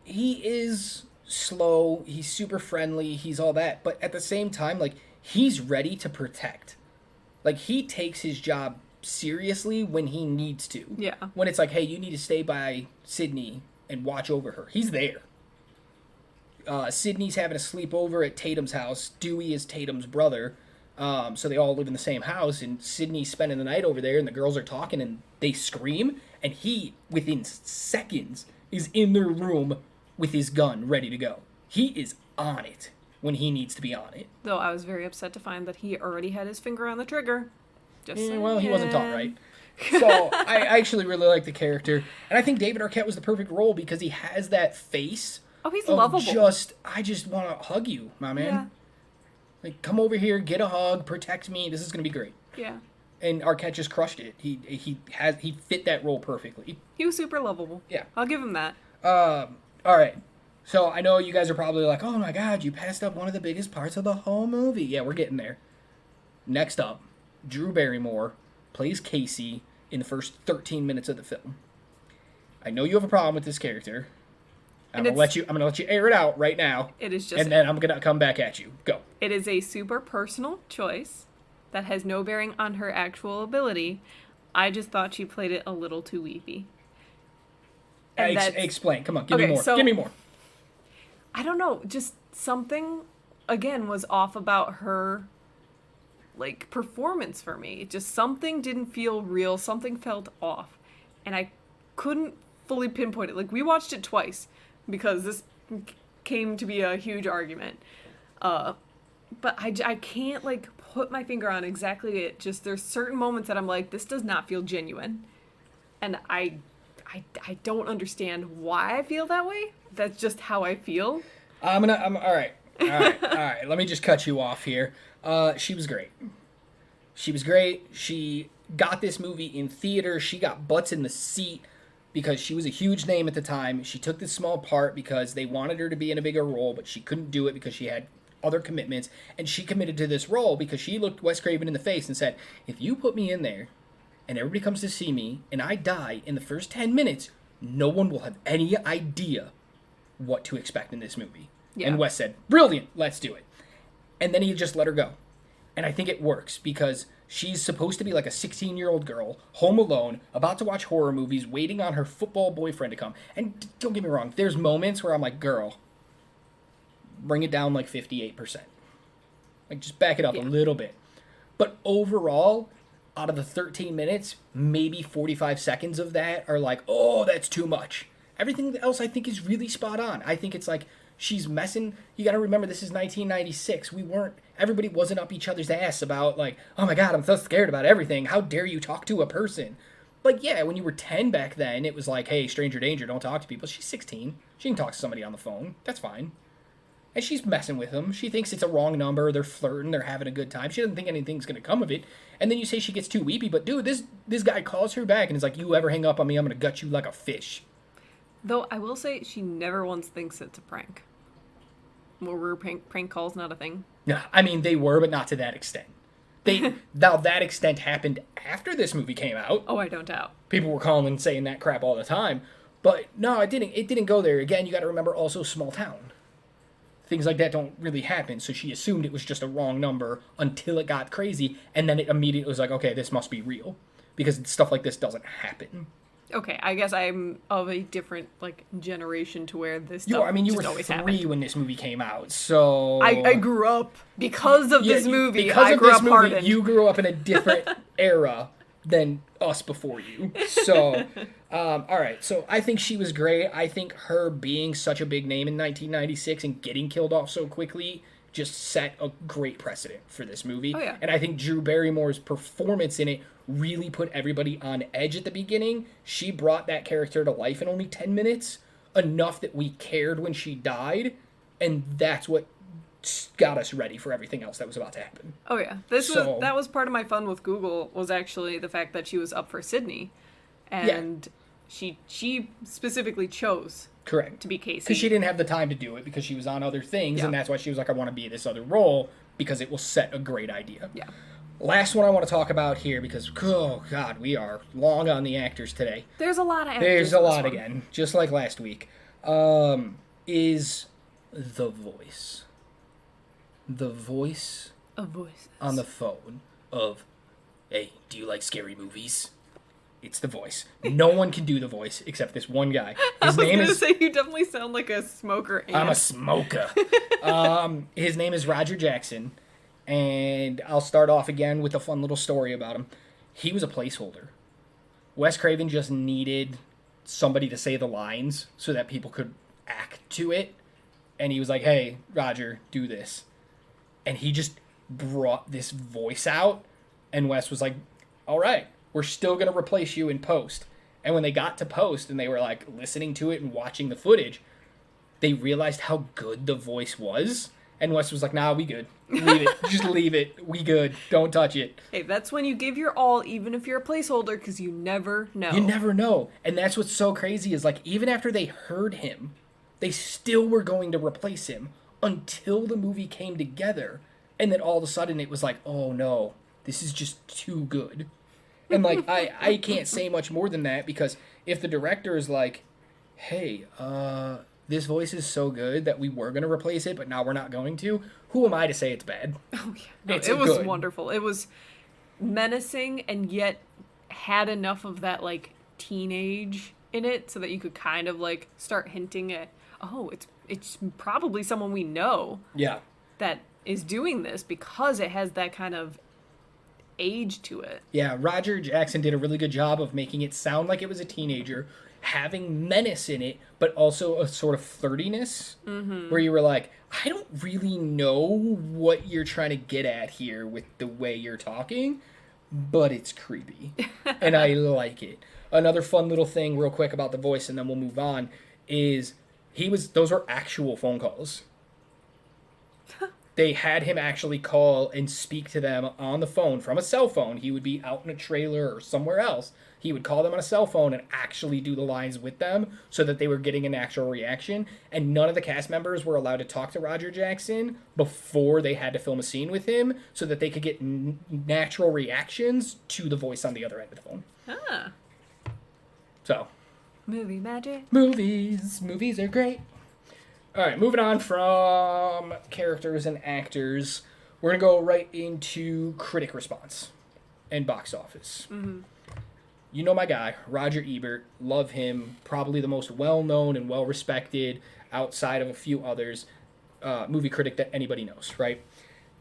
he is slow, he's super friendly, he's all that, but at the same time, like, he's ready to protect. Like, he takes his job seriously when he needs to. Yeah. When it's like, hey, you need to stay by Sydney and watch over her. He's there. Sydney's having a sleepover at Tatum's house. Dewey is Tatum's brother. So they all live in the same house, and Sydney's spending the night over there, and the girls are talking, and they scream, and he, within seconds, is in their room with his gun ready to go. He is on it when he needs to be on it. Though I was very upset to find that he already had his finger on the trigger. Well, he wasn't taught right. So I actually really like the character, and I think David Arquette was the perfect role because he has that face. Oh, he's of lovable. I just want to hug you, my man. Yeah. Like, come over here, get a hug, protect me. This is gonna be great. Yeah. And Arquette just crushed it. He fit that role perfectly. He was super lovable. Yeah. I'll give him that. All right. So I know you guys are probably like, oh my God, you passed up one of the biggest parts of the whole movie. Yeah, we're getting there. Next up, Drew Barrymore plays Casey in the first 13 minutes of the film. I know you have a problem with this character. I'm gonna let you air it out right now. It is just, and then I'm gonna come back at you. Go. It is a super personal choice that has no bearing on her actual ability. I just thought she played it a little too weepy. Explain. Come on, give me more. So, Give me more. I don't know. Just something, again, was off about her, like, performance for me. Just something didn't feel real. Something felt off. And I couldn't fully pinpoint it. Like, we watched it twice because this came to be a huge argument. But I can't, like, put my finger on exactly it. Just there's certain moments that I'm like, this does not feel genuine. And I don't understand why I feel that way. That's just how I feel. All right. Let me just cut you off here. She was great. She got this movie in theater. She got butts in the seat because she was a huge name at the time. She took this small part because they wanted her to be in a bigger role, but she couldn't do it because she had other commitments. And she committed to this role because she looked Wes Craven in the face and said, if you put me in there and everybody comes to see me and I die in the first 10 minutes, no one will have any idea what to expect in this movie. Yeah. And Wes said, brilliant, let's do it. And then he just let her go. And I think it works because she's supposed to be like a 16-year-old girl, home alone, about to watch horror movies, waiting on her football boyfriend to come. And don't get me wrong, there's moments where I'm like, girl, bring it down like 58%. Like, just back it up a little bit. But overall, out of the 13 minutes, maybe 45 seconds of that are like, oh, that's too much. Everything else I think is really spot on. I think it's like she's messing. You got to remember, this is 1996. Everybody wasn't up each other's ass about like, oh my God, I'm so scared about everything. How dare you talk to a person? Like, yeah, when you were 10 back then, it was like, hey, stranger danger, don't talk to people. She's 16. She can talk to somebody on the phone. That's fine. And she's messing with him. She thinks it's a wrong number. They're flirting. They're having a good time. She doesn't think anything's going to come of it. And then you say she gets too weepy. But, dude, this guy calls her back and is like, you ever hang up on me, I'm going to gut you like a fish. Though I will say she never once thinks it's a prank. Were prank calls not a thing? No, I mean, they were, but not to that extent. Now that extent happened after this movie came out. Oh, I don't doubt. People were calling and saying that crap all the time. But no, it didn't go there. Again, you got to remember also small town. Things like that don't really happen. So she assumed it was just a wrong number until it got crazy. And then it immediately was like, okay, this must be real. Because stuff like this doesn't happen. Okay, I guess I'm of a different, like, generation to where this You stuff were just always 3 happened. when this movie came out. So I grew up because of this movie. Because I of grew this up movie, hardened. you grew up in a different era than us before you. So, all right. So I think she was great. I think her being such a big name in 1996 and getting killed off so quickly just set a great precedent for this movie. Oh, yeah. And I think Drew Barrymore's performance in it really put everybody on edge at the beginning. She brought that character to life in only 10 minutes, enough that we cared when she died, and that's what got us ready for everything else that was about to happen. Oh yeah, that was part of my fun with Google, was actually the fact that she was up for Sydney, and she specifically chose Correct. to be Casey. Because she didn't have the time to do it because she was on other things, Yeah. and that's why she was like, I want to be this other role because it will set a great idea. Yeah. Last one I want to talk about here because, oh God, we are long on the actors today. There's a lot of actors. There's a in this lot one. again, just like last week. Is the voice. The voice Of voices. on the phone of, hey, do you like scary movies? It's the voice. No one can do the voice except this one guy. His name is... say you definitely sound like a smoker. I'm a smoker. His name is Roger Jackson, and I'll start off again with a fun little story about him. He was a placeholder. Wes Craven just needed somebody to say the lines so that people could act to it, and he was like, hey, Roger, do this. And he just brought this voice out, and Wes was like, all right, we're still going to replace you in post. And when they got to post and they were like listening to it and watching the footage, they realized how good the voice was. And Wes was like, nah, we good. Leave it. Just leave it. We good. Don't touch it. Hey, that's when you give your all, even if you're a placeholder, because you never know. You never know. And that's what's so crazy is like, even after they heard him, they still were going to replace him until the movie came together. And then all of a sudden it was like, oh no, this is just too good. And like, I can't say much more than that, because if the director is like, hey, this voice is so good that we were going to replace it, but now we're not going to, who am I to say it's bad? Oh, yeah. No, It's it was good. wonderful. It was menacing and yet had enough of that, like, teenage in it so that you could kind of, like, start hinting at, oh, it's probably someone we know Yeah. that is doing this, because it has that kind of age to it. Yeah, Roger Jackson did a really good job of making it sound like it was a teenager, having menace in it, but also a sort of flirtiness, where you were like, I don't really know what you're trying to get at here with the way you're talking, but it's creepy, and I like it. Another fun little thing real quick about the voice, and then we'll move on, is those were actual phone calls. They had him actually call and speak to them on the phone from a cell phone. He would be out in a trailer or somewhere else. He would call them on a cell phone and actually do the lines with them so that they were getting an actual reaction. And none of the cast members were allowed to talk to Roger Jackson before they had to film a scene with him so that they could get natural reactions to the voice on the other end of the phone. Ah. So, Movie magic. movies are great. All right, moving on from characters and actors, we're going to go right into critic response and box office. Mm-hmm. You know my guy, Roger Ebert. Love him. Probably the most well-known and well-respected, outside of a few others, movie critic that anybody knows, right?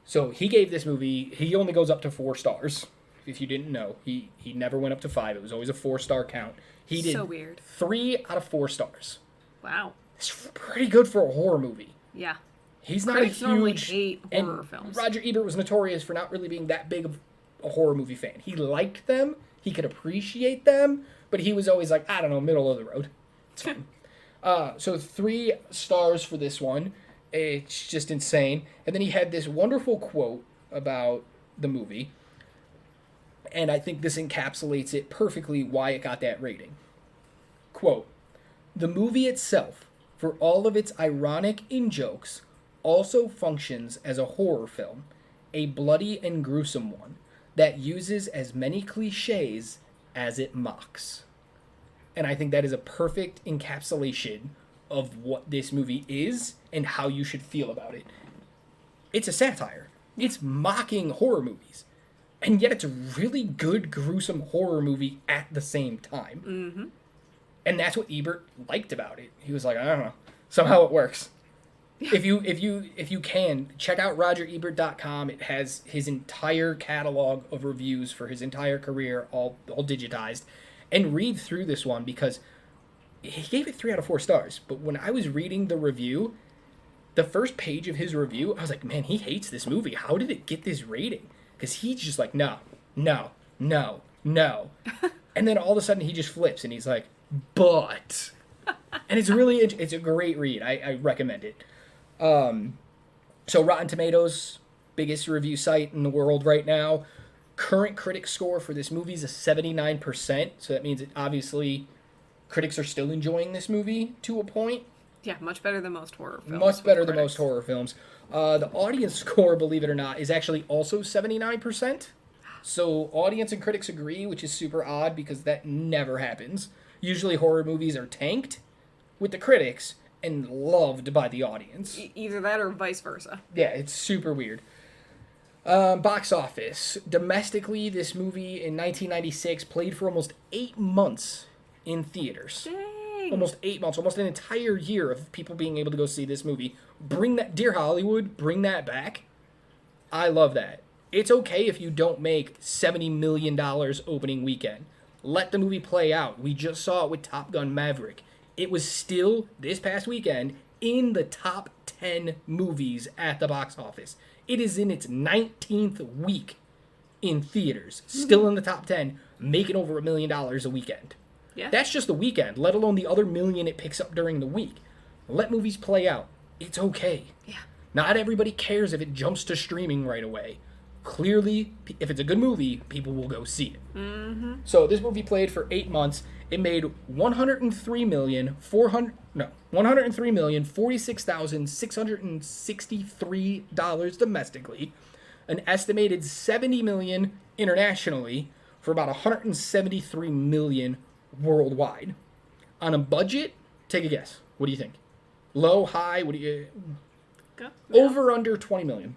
So he gave this movie, he only goes up to 4 stars. If you didn't know, he never went up to 5. It was always a 4-star count. He did So weird. 3 out of 4 stars. Wow. It's pretty good for a horror movie. Yeah. He's not Critics a normally huge... hate and horror films. Roger Ebert was notorious for not really being that big of a horror movie fan. He liked them, he could appreciate them, but he was always like, I don't know, middle of the road. It's fine. So 3 stars for this one. It's just insane. And then he had this wonderful quote about the movie, and I think this encapsulates it perfectly why it got that rating. Quote, "The movie itself, for all of its ironic in-jokes, also functions as a horror film. a bloody and gruesome one that uses as many cliches as it mocks. And I think that is a perfect encapsulation of what this movie is and how you should feel about it. It's a satire. It's mocking horror movies. And yet it's a really good, gruesome horror movie at the same time. Mm-hmm. And that's what Ebert liked about it. He was like, I don't know. Somehow it works. If you can, check out RogerEbert.com. It has his entire catalog of reviews for his entire career, all digitized. And read through this one, because he gave it 3 out of 4 stars. But when I was reading the review, the first page of his review, I was like, man, he hates this movie. How did it get this rating? Because he's just like, no. And then all of a sudden he just flips and he's like, but. And it's a great read. I recommend it. So Rotten Tomatoes, biggest review site in the world right now. Current critic score for this movie is a 79%. So that means obviously critics are still enjoying this movie to a point. Yeah, much better than most horror films. Much better than most horror films. The audience score, believe it or not, is actually also 79%. So audience and critics agree, which is super odd because that never happens. Usually horror movies are tanked with the critics and loved by the audience. Either that or vice versa. Yeah, it's super weird. Box office. Domestically, this movie in 1996 played for almost 8 months in theaters. Dang. Almost 8 months, almost an entire year of people being able to go see this movie. Bring that, dear Hollywood, bring that back. I love that. It's okay if you don't make $70 million opening weekend. Let the movie play out. We just saw it with Top Gun Maverick. It was still, this past weekend, in the top 10 movies at the box office. It is in its 19th week in theaters. Still in the top 10, making over $1 million a weekend. Yeah. That's just the weekend, let alone the other million it picks up during the week. Let movies play out. It's okay. Yeah. Not everybody cares if it jumps to streaming right away. Clearly, if it's a good movie, people will go see it. Mm-hmm. So this movie played for 8 months. It made $103,046,663 domestically, an estimated $70 million internationally, for about $173 million worldwide. On a budget, take a guess. What do you think? Low, high? What do you? Go. Over, under $20 million.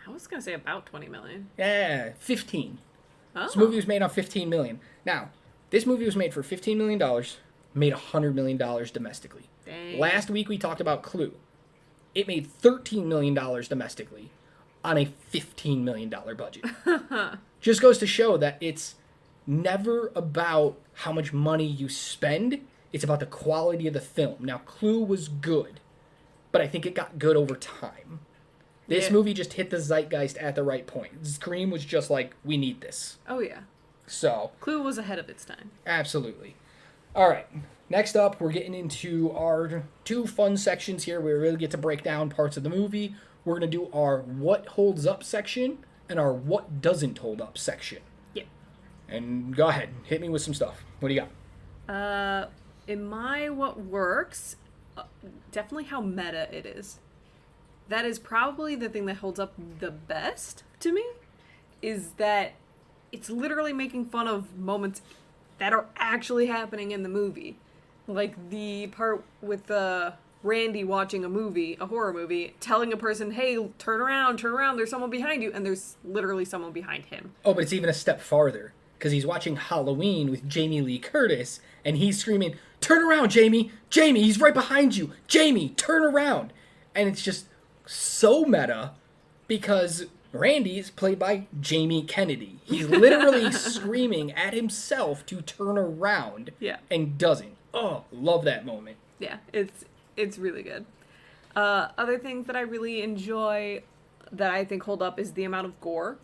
I was gonna say about 20 million. Yeah, 15. Oh. This movie was made on $15 million. Now, this movie was made for $15 million, made $100 million domestically. Dang. Last week we talked about Clue. It made $13 million domestically on a $15 million budget. Just goes to show that it's never about how much money you spend. It's about the quality of the film. Now, Clue was good, but I think it got good over time. This movie just hit the zeitgeist at the right point. Scream was just like, we need this. Oh, yeah. So. Clue was ahead of its time. Absolutely. All right. Next up, we're getting into our 2 fun sections here where we really get to break down parts of the movie. We're going to do our what holds up section and our what doesn't hold up section. Yeah. And go ahead. Hit me with some stuff. What do you got? In my what works, definitely how meta it is. That is probably the thing that holds up the best to me, is that it's literally making fun of moments that are actually happening in the movie. Like the part with Randy watching a horror movie, telling a person, hey, turn around, there's someone behind you, and there's literally someone behind him. Oh, but it's even a step farther, because he's watching Halloween with Jamie Lee Curtis, and he's screaming, turn around, Jamie! Jamie, he's right behind you! Jamie, turn around! And it's just so meta, because Randy is played by Jamie Kennedy. He's literally screaming at himself to turn around, and doesn't. Oh, love that moment. Yeah, it's really good. Other things that I really enjoy that I think hold up is the amount of gore.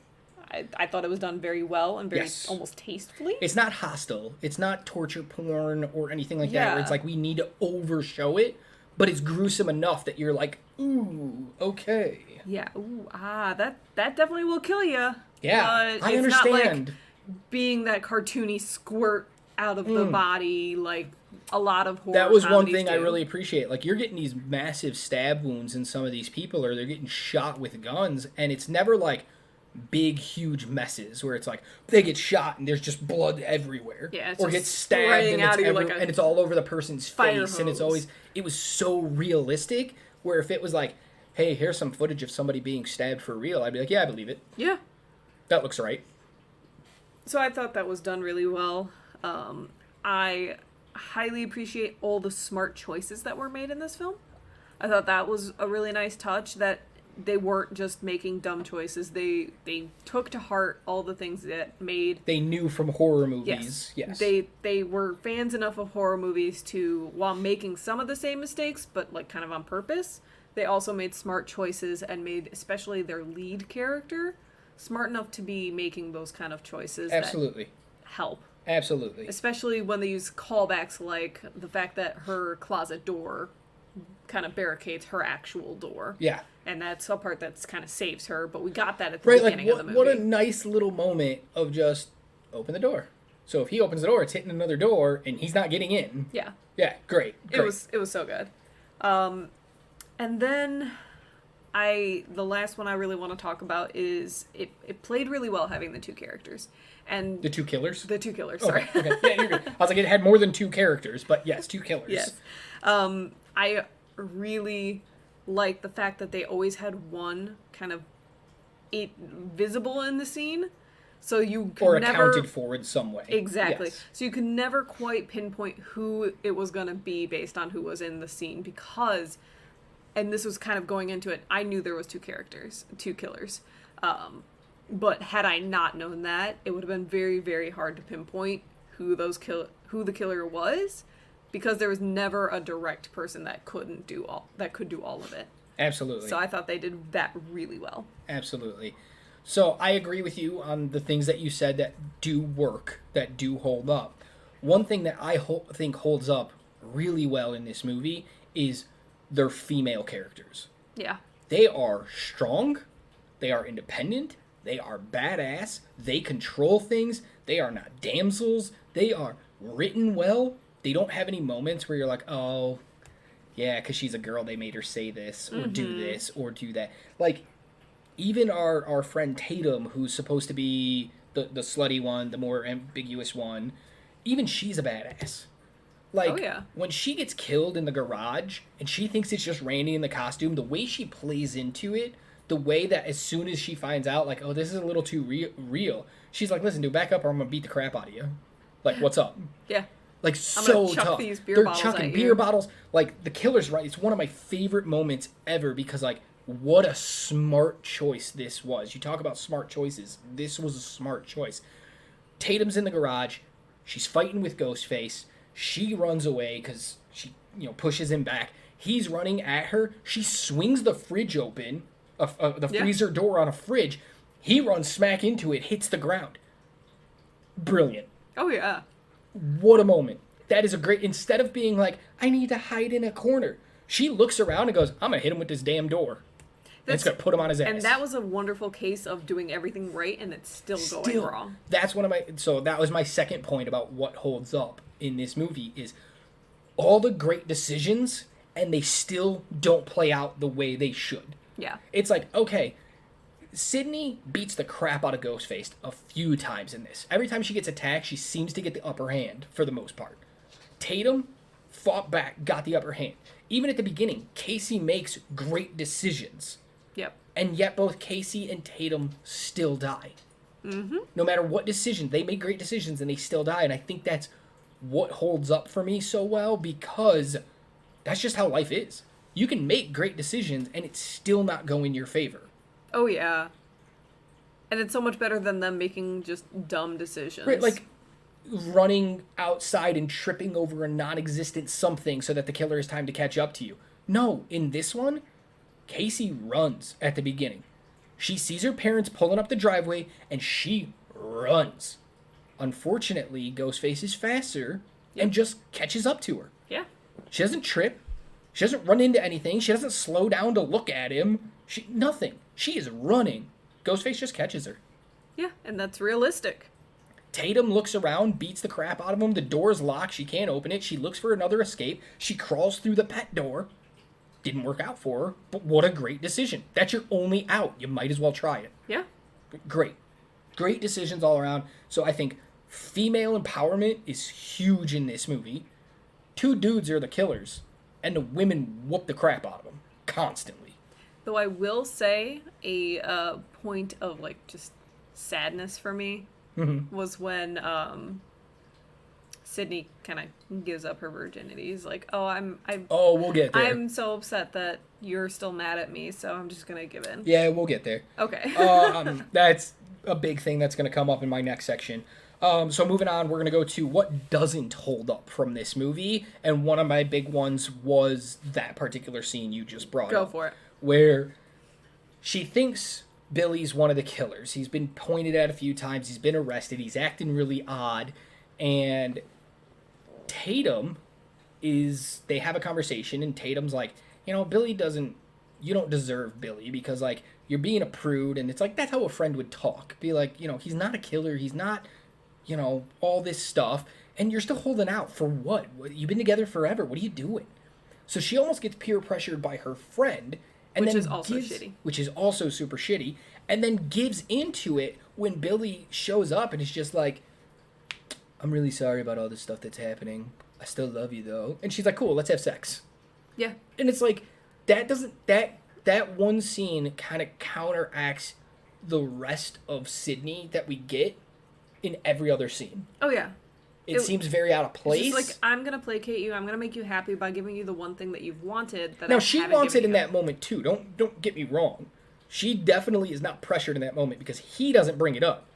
I thought it was done very well and very almost tastefully. It's not hostile. It's not torture porn or anything like that, where it's like we need to overshow it, but it's gruesome enough that you're like, ooh, okay. Yeah, ooh, that definitely will kill you. Yeah, I it's understand. Not like being that cartoony squirt out of the body, like a lot of horror That was one comedies thing I do. really appreciate. Like, you're getting these massive stab wounds in some of these people, or they're getting shot with guns, and it's never like big, huge messes where it's like they get shot and there's just blood everywhere, Yeah, it's or just get stabbed spraying and out it's, of you like a and it's all over the person's fire face, and it's hose. always, it was so realistic. Where if it was like, hey, here's some footage of somebody being stabbed for real, I'd be like, yeah, I believe it. Yeah. That looks right. So I thought that was done really well. I highly appreciate all the smart choices that were made in this film. I thought that was a really nice touch, that they weren't just making dumb choices. They took to heart all the things that made... They knew from horror movies. Yes. They were fans enough of horror movies to, while making some of the same mistakes, but like kind of on purpose, they also made smart choices and made especially their lead character smart enough to be making those kind of choices. Absolutely. That help. Absolutely. Especially when they use callbacks like the fact that her closet door kind of barricades her actual door. Yeah. And that's a part that's kind of saves her, but we got that at the Right, like beginning of the movie. what a nice little moment of just open the door. So if he opens the door, it's hitting another door, and he's not getting in. Yeah. Yeah, great. It was so good. And then the last one I really want to talk about is it played really well having the two characters. And The two killers? the two killers, sorry. Okay. Yeah, you're good. I was like, it had more than two characters, but yes, two killers. Yes. I really like the fact that they always had one kind of visible in the scene. So you could Or never... accounted for in some way. Exactly. Yes. So you could never quite pinpoint who it was going to be based on who was in the scene because, and this was kind of going into it, I knew there was two killers. But had I not known that, it would have been very, very hard to pinpoint who the killer was, because there was never a direct person that could do all of it. Absolutely. So I thought they did that really well. Absolutely. So I agree with you on the things that you said that do work, that do hold up. One thing that I think holds up really well in this movie is their female characters. Yeah. They are strong. They are independent. They are badass. They control things. They are not damsels. They are written well. They don't have any moments where you're like, oh, yeah, because she's a girl, they made her say this or do this or do that. Like, even our friend Tatum, who's supposed to be the slutty one, the more ambiguous one, even she's a badass. Like, Oh, yeah. when she gets killed in the garage and she thinks it's just Randy in the costume, the way she plays into it, the way that as soon as she finds out, like, oh, this is a little too real, she's like, listen, dude, back up or I'm going to beat the crap out of you. Like, what's up? Yeah. Like, I'm so gonna chuck tough. these beer They're bottles chucking at beer you. bottles. Like, the killer's right. It's one of my favorite moments ever because, like, what a smart choice this was. You talk about smart choices. This was a smart choice. Tatum's in the garage. She's fighting with Ghostface. She runs away because she, pushes him back. He's running at her. She swings the fridge open, the freezer door on a fridge. He runs smack into it, hits the ground. Brilliant. Oh, yeah. What a moment. That is a great... Instead of being like, I need to hide in a corner, she looks around and goes, I'm going to hit him with this damn door. And it's going to put him on his ass. And that was a wonderful case of doing everything right and it's still going wrong. That's one of my... So that was my second point about what holds up in this movie is all the great decisions and they still don't play out the way they should. Yeah. It's like, okay, Sydney beats the crap out of Ghostface a few times in this. Every time she gets attacked, she seems to get the upper hand for the most part. Tatum fought back, got the upper hand. Even at the beginning, Casey makes great decisions. Yep. And yet both Casey and Tatum still die. Mm-hmm. No matter what decision, they make great decisions and they still die. And I think that's what holds up for me so well because that's just how life is. You can make great decisions and it's still not go in your favor. Oh, yeah. And it's so much better than them making just dumb decisions. Right, like running outside and tripping over a non-existent something so that the killer has time to catch up to you. No, in this one, Casey runs at the beginning. She sees her parents pulling up the driveway and she runs. Unfortunately, Ghostface is faster and just catches up to her. Yeah. She doesn't trip. She doesn't run into anything. She doesn't slow down to look at him. Nothing. She is running. Ghostface just catches her. Yeah, and that's realistic. Tatum looks around, beats the crap out of him. The door's locked. She can't open it. She looks for another escape. She crawls through the pet door. Didn't work out for her, but what a great decision. That's your only out. You might as well try it. Yeah. Great. Great decisions all around. So I think female empowerment is huge in this movie. 2 dudes are the killers, and the women whoop the crap out of them constantly. Though I will say a point of like just sadness for me was when Sydney kind of gives up her virginity. He's like, Oh, we'll get there. I'm so upset that you're still mad at me, so I'm just gonna give in. Yeah, we'll get there. Okay. That's a big thing that's going to come up in my next section. So moving on, we're going to go to what doesn't hold up from this movie. And one of my big ones was that particular scene you just brought up. Go for it. Where she thinks Billy's one of the killers. He's been pointed at a few times. He's been arrested. He's acting really odd. And Tatum they have a conversation, and Tatum's like, Billy you don't deserve Billy because, like, you're being a prude. And it's like, that's how a friend would talk. Be like, he's not a killer. He's not, all this stuff. And you're still holding out for what? You've been together forever. What are you doing? So she almost gets peer pressured by her friend. Which is also shitty. Which is also super shitty. And then gives into it when Billy shows up and is just like, I'm really sorry about all this stuff that's happening. I still love you, though. And she's like, cool, let's have sex. Yeah. And it's like, that one scene kind of counteracts the rest of Sydney that we get in every other scene. Oh, yeah. It seems very out of place. It's just like, I'm going to placate you. I'm going to make you happy by giving you the one thing that you've wanted. Now, she wants it in that moment, too. Don't get me wrong. She definitely is not pressured in that moment because he doesn't bring it up.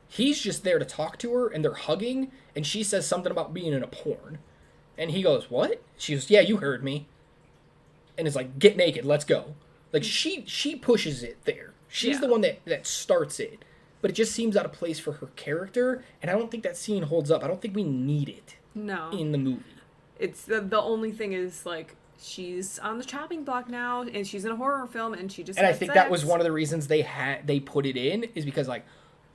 He's just there to talk to her, and they're hugging, and she says something about being in a porn. And he goes, what? She goes, yeah, you heard me. And it's like, get naked, let's go. Like, she pushes it there. She's the one that starts it. But it just seems out of place for her character, and I don't think that scene holds up. I don't think we need it in the movie. It's the only thing is, like, she's on the chopping block now, and she's in a horror film, and she just And I think that was one of the reasons they put it in, is because, like,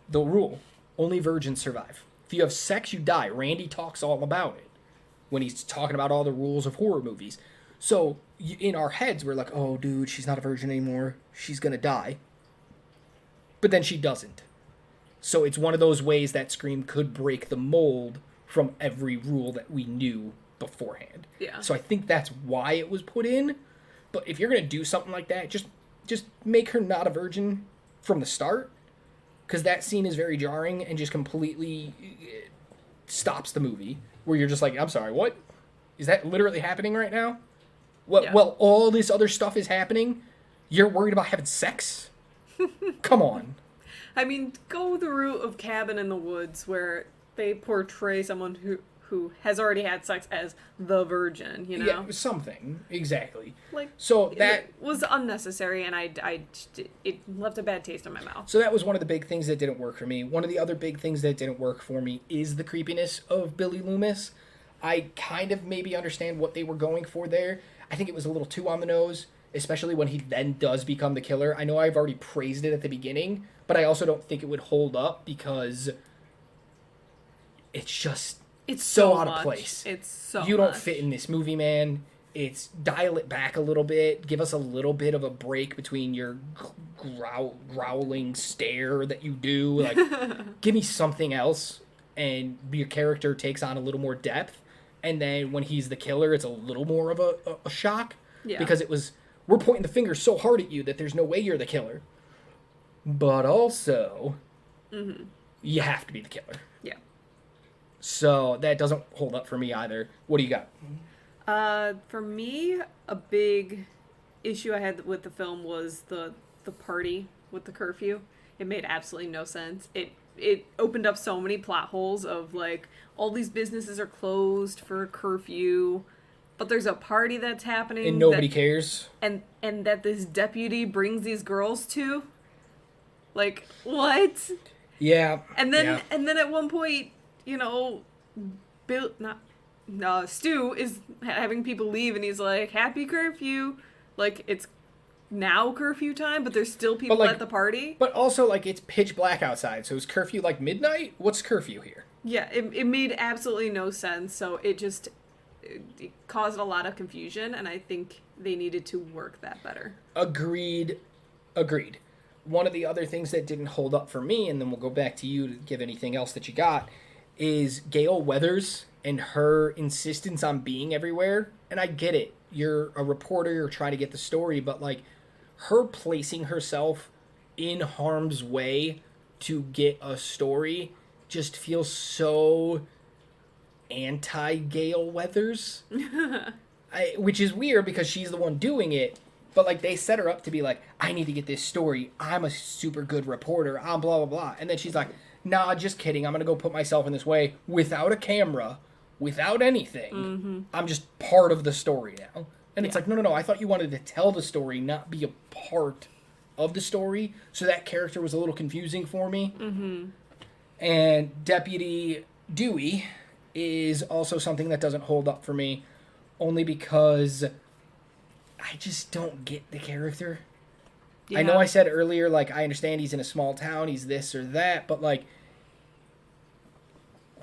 the rule, only virgins survive. If you have sex, you die. Randy talks all about it when he's talking about all the rules of horror movies. So in our heads, we're like, oh, dude, she's not a virgin anymore. She's going to die. But then she doesn't. So it's one of those ways that Scream could break the mold from every rule that we knew beforehand. Yeah. So I think that's why it was put in. But if you're going to do something like that, just make her not a virgin from the start. Because that scene is very jarring and just completely stops the movie. Where you're just like, I'm sorry, what? Is that literally happening right now? Well, all this other stuff is happening. You're worried about having sex? Come on. I mean, go the route of Cabin in the Woods, where they portray someone who has already had sex as the virgin, Yeah, something. Exactly. Like, so that it was unnecessary, and it left a bad taste in my mouth. So that was one of the big things that didn't work for me. One of the other big things that didn't work for me is the creepiness of Billy Loomis. I kind of maybe understand what they were going for there. I think it was a little too on the nose, especially when he then does become the killer. I know I've already praised it at the beginning, but I also don't think it would hold up because it's so out of place. It's so You don't fit in this movie, man. It's dial it back a little bit. Give us a little bit of a break between your growling stare that you do. Like, give me something else, and your character takes on a little more depth. And then when he's the killer, it's a little more of a shock. Yeah. Because we're pointing the finger so hard at you that there's no way you're the killer. But also, you have to be the killer. Yeah. So that doesn't hold up for me either. What do you got? For me, a big issue I had with the film was the party with the curfew. It made absolutely no sense. It opened up so many plot holes of, like, all these businesses are closed for curfew, but there's a party that's happening. And nobody cares. And that this deputy brings these girls to. Like, what? Yeah. And then at one point, Stu is having people leave, and he's like, happy curfew. Like, it's now curfew time, but there's still people like, at the party. But also, like, it's pitch black outside, so is curfew like midnight? What's curfew here? Yeah, it made absolutely no sense, so it caused a lot of confusion, and I think they needed to work that better. Agreed. One of the other things that didn't hold up for me, and then we'll go back to you to give anything else that you got, is Gale Weathers and her insistence on being everywhere. And I get it. You're a reporter, you're trying to get the story, but, like, her placing herself in harm's way to get a story just feels so anti-Gale Weathers. Which is weird because she's the one doing it, but, like, they set her up to be like, I need to get this story. I'm a super good reporter. I'm blah, blah, blah. And then she's like, nah, just kidding. I'm going to go put myself in this way without a camera, without anything. Mm-hmm. I'm just part of the story now. And it's like, no. I thought you wanted to tell the story, not be a part of the story. So that character was a little confusing for me. Mm-hmm. And Deputy Dewey is also something that doesn't hold up for me, only because I just don't get the character. Yeah. I know I said earlier, like, I understand he's in a small town, he's this or that, but, like,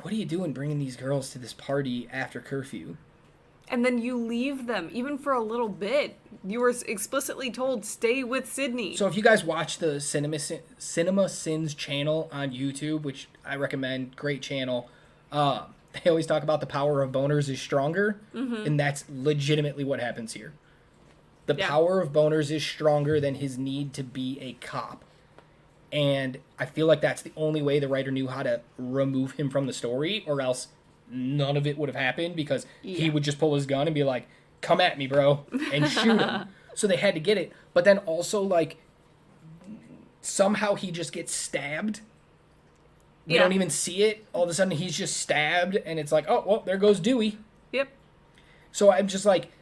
what are you doing bringing these girls to this party after curfew? And then you leave them, even for a little bit. You were explicitly told, stay with Sydney. So if you guys watch the Cinema Sins channel on YouTube, which I recommend, great channel, they always talk about the power of boners is stronger, and that's legitimately what happens here. The power of boners is stronger than his need to be a cop. And I feel like that's the only way the writer knew how to remove him from the story, or else none of it would have happened, because he would just pull his gun and be like, come at me, bro, and shoot him. So they had to get it. But then also, like, somehow he just gets stabbed. We don't even see it. All of a sudden he's just stabbed, and it's like, oh, well, there goes Dewey. Yep. So I'm just like,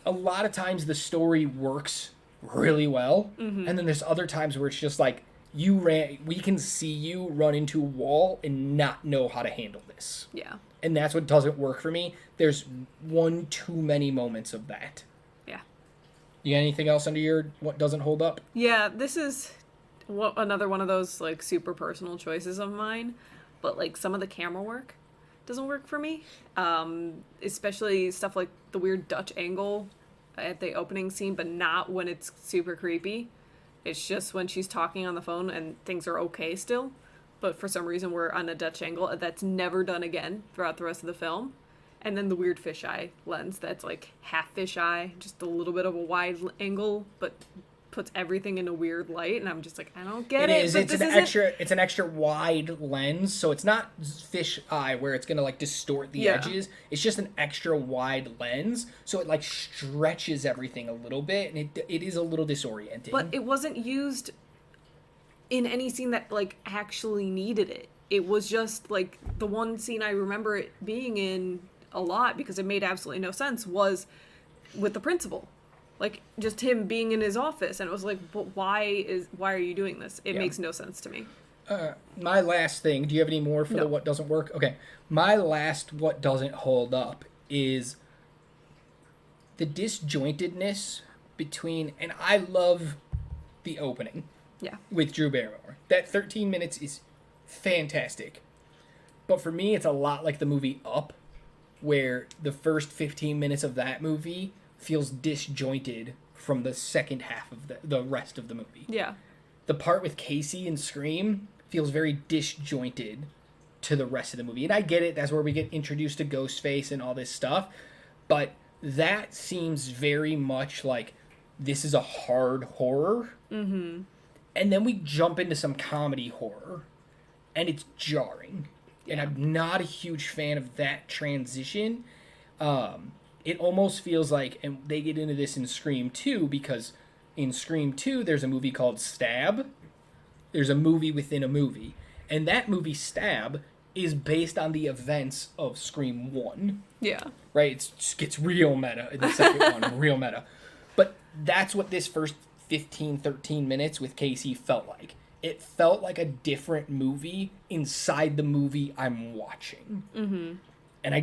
a lot of times the story works really well, and then there's other times where it's just like, we can see you run into a wall and not know how to handle this. Yeah. And that's what doesn't work for me. There's one too many moments of that. Yeah. You got anything else under your what doesn't hold up? Yeah, this is another one of those, like, super personal choices of mine. But, like, some of the camera work doesn't work for me. Especially stuff like the weird Dutch angle at the opening scene, but not when it's super creepy. It's just when she's talking on the phone and things are okay still. But for some reason we're on a Dutch angle that's never done again throughout the rest of the film. And then the weird fisheye lens that's like half fisheye, just a little bit of a wide angle, but puts everything in a weird light. And I'm just like, I don't get it. It's an extra wide lens, so it's not fisheye where it's gonna like distort the edges. It's just an extra wide lens, so it like stretches everything a little bit, and it is a little disorienting. But it wasn't used in any scene that, like, actually needed it. It was just, like, the one scene I remember it being in a lot, because it made absolutely no sense, was with the principal. Like, just him being in his office, and it was like, but why are you doing this? It makes no sense to me. My last thing, do you have any more for the what doesn't work? Okay. My last what doesn't hold up is the disjointedness between, and I love the opening. Yeah. With Drew Barrymore. That 13 minutes is fantastic. But for me, it's a lot like the movie Up, where the first 15 minutes of that movie feels disjointed from the second half of the rest of the movie. Yeah. The part with Casey and Scream feels very disjointed to the rest of the movie. And I get it, that's where we get introduced to Ghostface and all this stuff. But that seems very much like this is a hard horror. Mm-hmm. And then we jump into some comedy horror, and it's jarring. Yeah. And I'm not a huge fan of that transition. It almost feels like, and they get into this in Scream 2, because in Scream 2, there's a movie called Stab. There's a movie within a movie. And that movie, Stab, is based on the events of Scream 1. Yeah. Right? It gets real meta in the second one, real meta. But that's what this first 13 minutes with Casey felt like. It felt like a different movie inside the movie I'm watching. Mm-hmm. And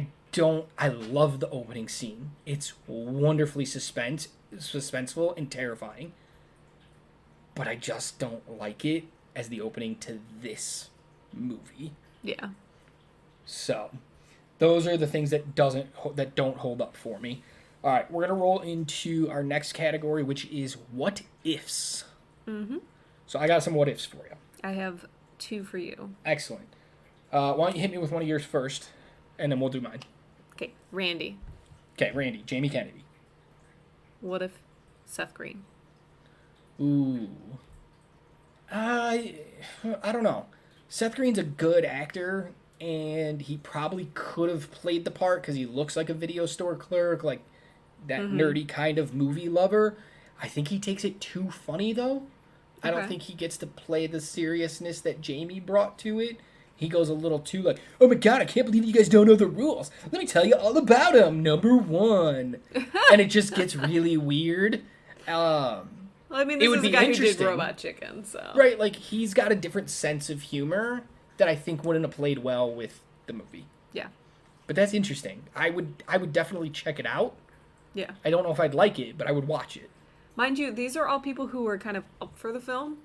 I love the opening scene. It's wonderfully suspenseful and terrifying. but I just don't like it as the opening to this movie. Yeah. So, those are the things that don't hold up for me. All right, we're gonna roll into our next category, which is what ifs. Mm-hmm. So I got some what ifs for you. I have 2 for you. Excellent. Why don't you hit me with one of yours first, and then we'll do mine. Okay, Randy. Okay, Randy, Jamie Kennedy. What if Seth Green? Ooh. I don't know. Seth Green's a good actor, and he probably could have played the part because he looks like a video store clerk, like that nerdy kind of movie lover. I think he takes it too funny, though. I don't think he gets to play the seriousness that Jamie brought to it. He goes a little too like, oh my god, I can't believe you guys don't know the rules. Let me tell you all about them. Number 1. And it just gets really weird. Well, I mean, this is a guy who did Robot Chicken, so... Right, like, he's got a different sense of humor that I think wouldn't have played well with the movie. Yeah. But that's interesting. I would definitely check it out. Yeah. I don't know if I'd like it, but I would watch it. Mind you, these are all people who were kind of up for the film.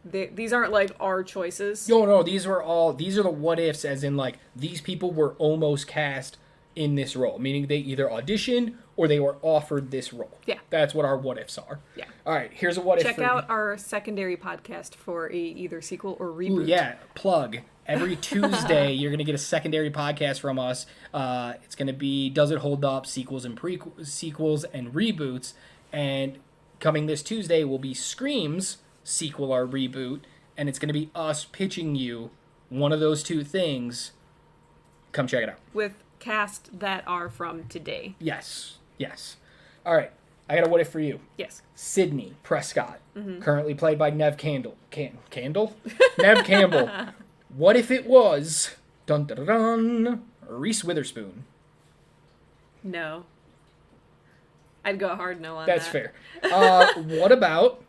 These aren't, like, our choices. No, these are the what ifs, as in, like, these people were almost cast in this role, meaning they either auditioned or they were offered this role. Yeah. That's what our what ifs are. Yeah. All right, here's a what if. Check out our secondary podcast for either sequel or reboot. Ooh, yeah, plug. Every Tuesday, you're going to get a secondary podcast from us. It's going to be Does It Hold Up? Sequels and sequels and reboots. And coming this Tuesday will be Scream's sequel or reboot. And it's going to be us pitching you one of those 2 things. Come check it out. With cast that are from today. Yes. All right, I got a what if for you. Yes. Sydney Prescott, currently played by Nev Campbell. Nev Campbell. What if it was, dun dun dun, dun, Reese Witherspoon? No. I'd go hard no on that. That's fair. What about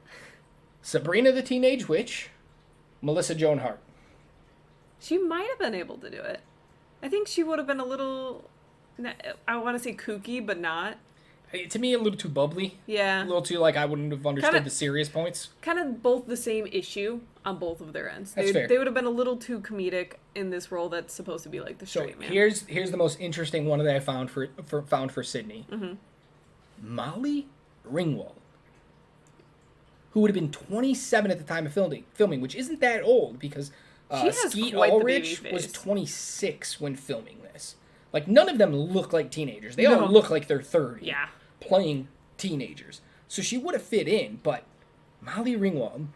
Sabrina the Teenage Witch, Melissa Joan Hart? She might have been able to do it. I think she would have been a little, I want to say kooky, but not. To me, a little too bubbly. Yeah. A little too, like, I wouldn't have understood the serious points. Kind of both the same issue on both of their ends. That's fair. They would have been a little too comedic in this role that's supposed to be like the straight man. Here's the most interesting one that I found for Sydney. Molly Ringwald, who would have been 27 at the time of filming, which isn't that old because Skeet Ulrich was 26 when filming this. Like, none of them look like teenagers. They all look like they're 30. Yeah. Playing teenagers. So she would have fit in, but Molly Ringwald,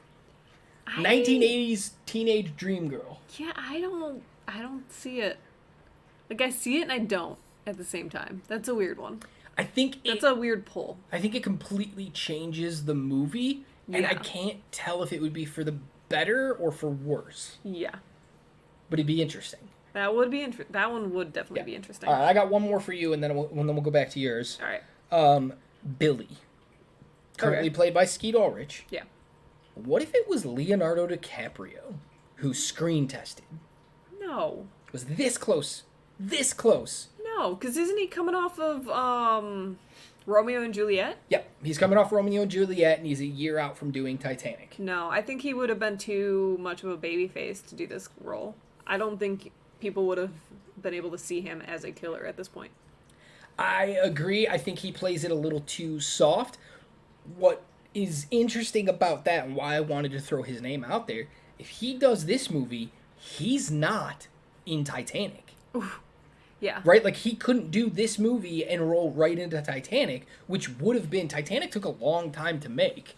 1980s teenage dream girl. Yeah, I don't see it. Like, I see it and I don't at the same time. That's a weird one. I think that's a weird pull. I think it completely changes the movie, and I can't tell if it would be for the better or for worse. Yeah. But it'd be interesting. That would be that one would definitely be interesting. All right, I got one more for you, and then we'll go back to yours. All right. Billy, currently played by Skeet Ulrich. Yeah. What if it was Leonardo DiCaprio who screen tested? No. It was this close. This close. No, because isn't he coming off of Romeo and Juliet? Yep, he's coming off Romeo and Juliet, and he's a year out from doing Titanic. No, I think he would have been too much of a baby face to do this role. I don't think people would have been able to see him as a killer at this point. I agree. I think he plays it a little too soft. What is interesting about that, and why I wanted to throw his name out there, if he does this movie, he's not in Titanic. Oof. Yeah. Right? Like, he couldn't do this movie and roll right into Titanic, which would have been... Titanic took a long time to make.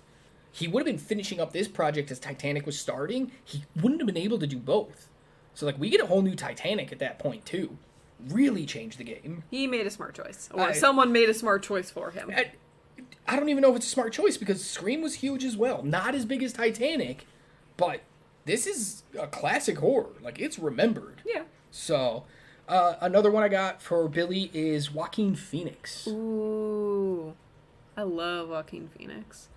He would have been finishing up this project as Titanic was starting. He wouldn't have been able to do both. So, like, we get a whole new Titanic at that point, too. Really changed the game. He made a smart choice. Or someone made a smart choice for him. I don't even know if it's a smart choice, because Scream was huge as well. Not as big as Titanic, but this is a classic horror. Like, it's remembered. Yeah. So... another one I got for Billy is Joaquin Phoenix. Ooh. I love Joaquin Phoenix.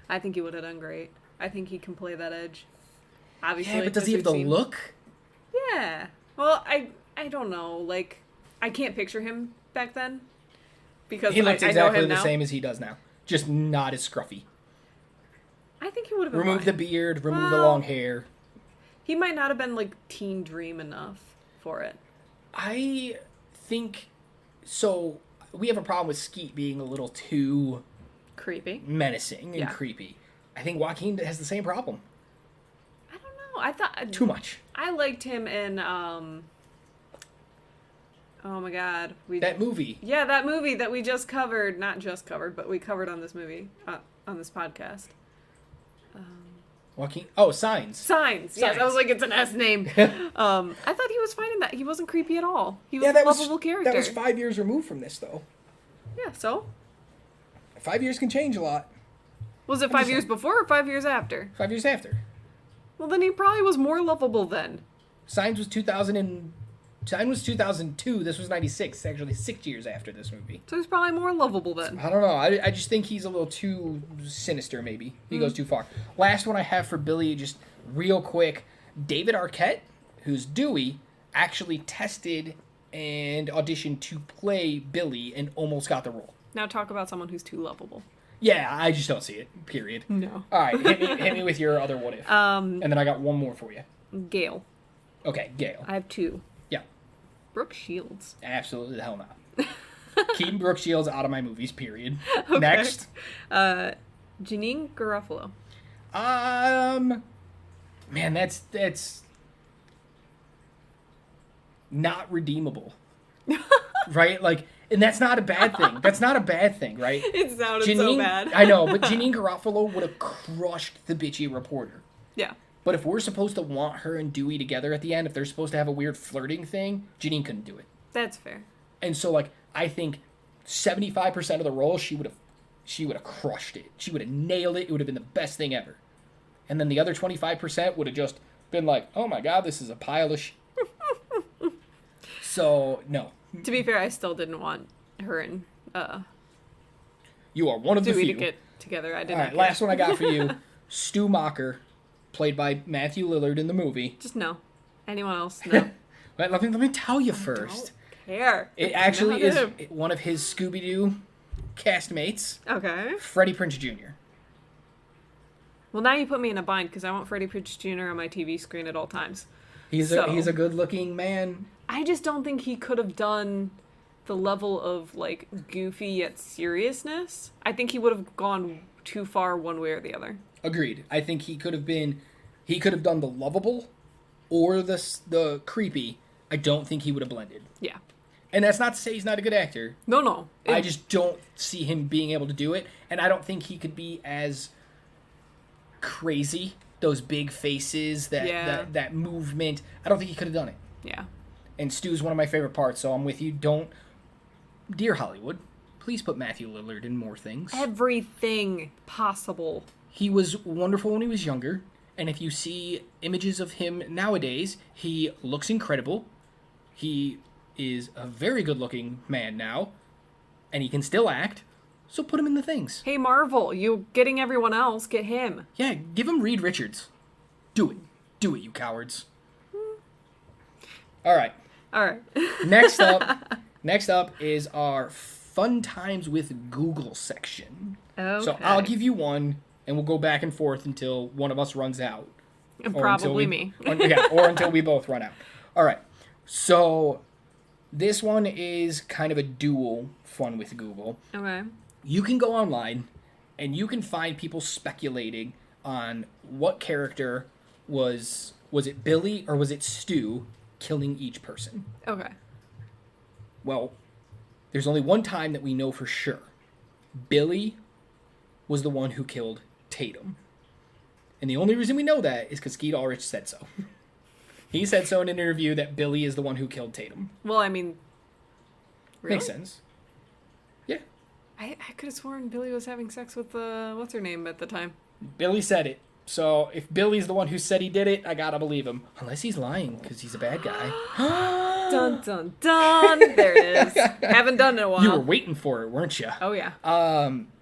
I think he would have done great. I think he can play that edge. Obviously. Yeah, but does he have the look? Yeah. Well, I don't know. Like, I can't picture him back then. Because he looks exactly I know him the now. same as he does now. Just not as scruffy. I think he would have been Remove fine. the beard, remove the Well- long hair. He might not have been, like, teen dream enough for it. I think... So, we have a problem with Skeet being a little too Creepy. menacing and Yeah. creepy. I think Joaquin has the same problem. I don't know. I thought... Too much. I liked him in, oh my god. That movie. Yeah, that movie that we just covered. Not just covered, but we covered on this movie, on this podcast. Joaquin... Oh, Signs. Signs. Yes, I Signs. was like, it's an S name. I thought he was fine in that. He wasn't creepy at all. He was Yeah, a lovable character. that was 5 years removed from this, though. Yeah, so? 5 years can change a lot. Was it 5 years before or 5 years after? 5 years after. Well, then he probably was more lovable then. Signs was 2002. This was 96. Actually, 6 years after this movie. So he's probably more lovable then. I don't know. I just think he's a little too sinister, maybe. He goes too far. Last one I have for Billy, just real quick. David Arquette, who's Dewey, actually tested and auditioned to play Billy and almost got the role. Now talk about someone who's too lovable. Yeah, I just don't see it, period. No. All right, hit me with your other what if. And then I got one more for you. Gale. Okay, Gail. I have two. Yeah, Brooke Shields. absolutely the hell not. Keeping Brooke Shields out of my movies, period. Next. Janine Garofalo. Man, that's not redeemable. Right? Like, and that's not a bad thing. That's not a bad thing, right? It sounded so bad. I know, but Janine Garofalo would have crushed the bitchy reporter. Yeah. But if we're supposed to want her and Dewey together at the end, if they're supposed to have a weird flirting thing, Janine couldn't do it. That's fair. And so, like, I think 75% of the role, she would have crushed it. She would have nailed it. It would have been the best thing ever. And then the other 25% would have just been like, oh my god, this is a pile of shit. So, no. To be fair, I still didn't want her and You are one of the Dewey few. to get together. I didn't. All right, last one I got for you. Stu Macher, played by Matthew Lillard in the movie. Just no. Anyone else? No. Let me tell you first. Don't care. It It's actually not is him. one of his Scooby-Doo castmates, Okay. Freddie Prinze Jr. Well, now you put me in a bind because I want Freddie Prinze Jr. on my TV screen at all times. He's a good-looking man. I just don't think he could have done the level of, like, goofy yet seriousness. I think he would have gone too far one way or the other. Agreed. I think he could have done the lovable or the creepy. I don't think he would have blended. Yeah. And that's not to say he's not a good actor. No. I just don't see him being able to do it, and I don't think he could be as crazy. Those big faces, that movement. I don't think he could have done it. Yeah. And Stu's one of my favorite parts, so I'm with you. Dear Hollywood, please put Matthew Lillard in more things. Everything possible. He was wonderful when he was younger, and if you see images of him nowadays, he looks incredible. He is a very good-looking man now, and he can still act, so put him in the things. Hey, Marvel, you getting everyone else, get him. Yeah, give him Reed Richards. Do it, you cowards. All right. Next up is our Fun Times with Google section. Okay. So I'll give you one, and we'll go back and forth until one of us runs out. Probably me. Or until we both run out. All right. So this one is kind of a dual Fun with Google. Okay. You can go online, and you can find people speculating on what character was it Billy or was it Stu killing each person. Okay. Well, there's only one time that we know for sure. Billy was the one who killed Tatum. And the only reason we know that is because Skeet Ulrich said so. He said so in an interview that Billy is the one who killed Tatum. Well, I mean... Really? Makes sense. Yeah. I could have sworn Billy was having sex with, what's her name at the time? Billy said it. So if Billy's the one who said he did it, I gotta believe him. Unless he's lying, because he's a bad guy. Dun, dun, dun! There it is. Haven't done it in a while. You were waiting for it, weren't you? Oh, yeah.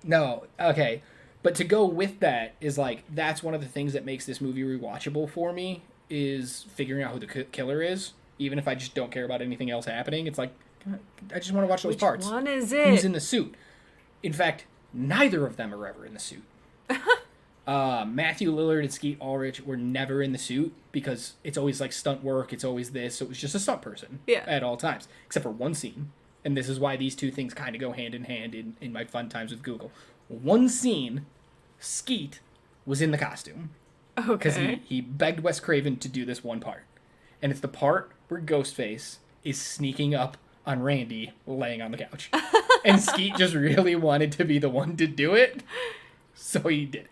No. Okay. But to go with that is, like, that's one of the things that makes this movie rewatchable for me, is figuring out who the killer is. Even if I just don't care about anything else happening, it's like, I just want to watch those parts. Which one is it? Who's in the suit? In fact, neither of them are ever in the suit. Matthew Lillard and Skeet Ulrich were never in the suit because it's always like stunt work. It's always this. So it was just a stunt person at all times, except for one scene. And this is why these two things kind of go hand in hand in my fun times with Google. One scene, Skeet was in the costume. Because he begged Wes Craven to do this one part. And it's the part where Ghostface is sneaking up on Randy laying on the couch. And Skeet just really wanted to be the one to do it. So he did it.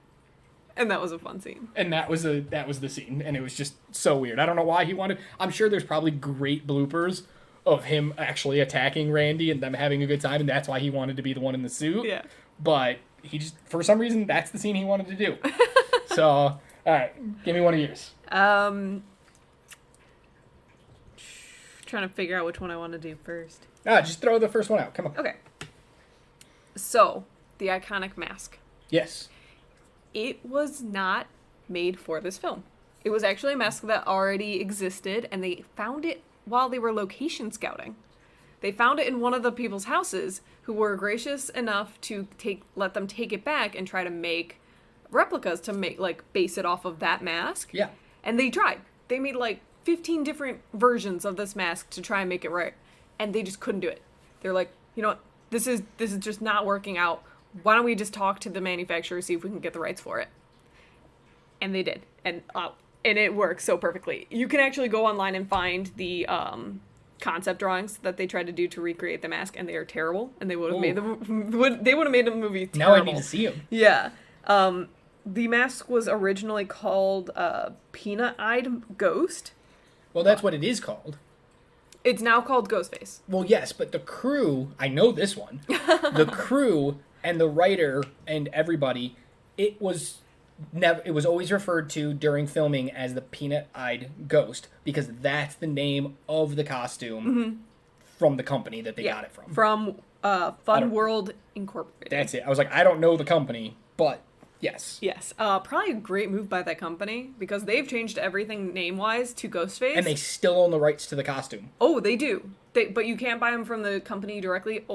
And that was a fun scene. And that was the scene. And it was just so weird. I don't know why he wanted... I'm sure there's probably great bloopers of him actually attacking Randy and them having a good time. And that's why he wanted to be the one in the suit. Yeah. But he just... For some reason, that's the scene he wanted to do. So, all right. Give me one of yours. Trying to figure out which one I want to do first. Just throw the first one out. Come on. Okay. So, the iconic mask. Yes. It was not made for this film. It was actually a mask that already existed, and they found it while they were location scouting. They found it in one of the people's houses, who were gracious enough to let them take it back and try to make replicas to base it off of that mask. Yeah. And they tried. They made 15 different versions of this mask to try and make it right, and they just couldn't do it. They're like, you know what? This is just not working out. Why don't we just talk to the manufacturer, see if we can get the rights for it? And they did. And it works so perfectly. You can actually go online and find the concept drawings that they tried to do to recreate the mask, and they are terrible. And they would have made the movie terrible. Now I need to see them. Yeah. The mask was originally called Peanut-Eyed Ghost. Well, that's what it is called. It's now called Ghostface. Well, yes, but the crew, I know this one. The crew and the writer and everybody, it was always referred to during filming as the Peanut-Eyed Ghost because that's the name of the costume from the company that they got it from. From Fun World Incorporated. That's it. I was like, I don't know the company, but yes. Yes. Probably a great move by that company because they've changed everything name-wise to Ghostface. And they still own the rights to the costume. Oh, they do. But you can't buy them from the company directly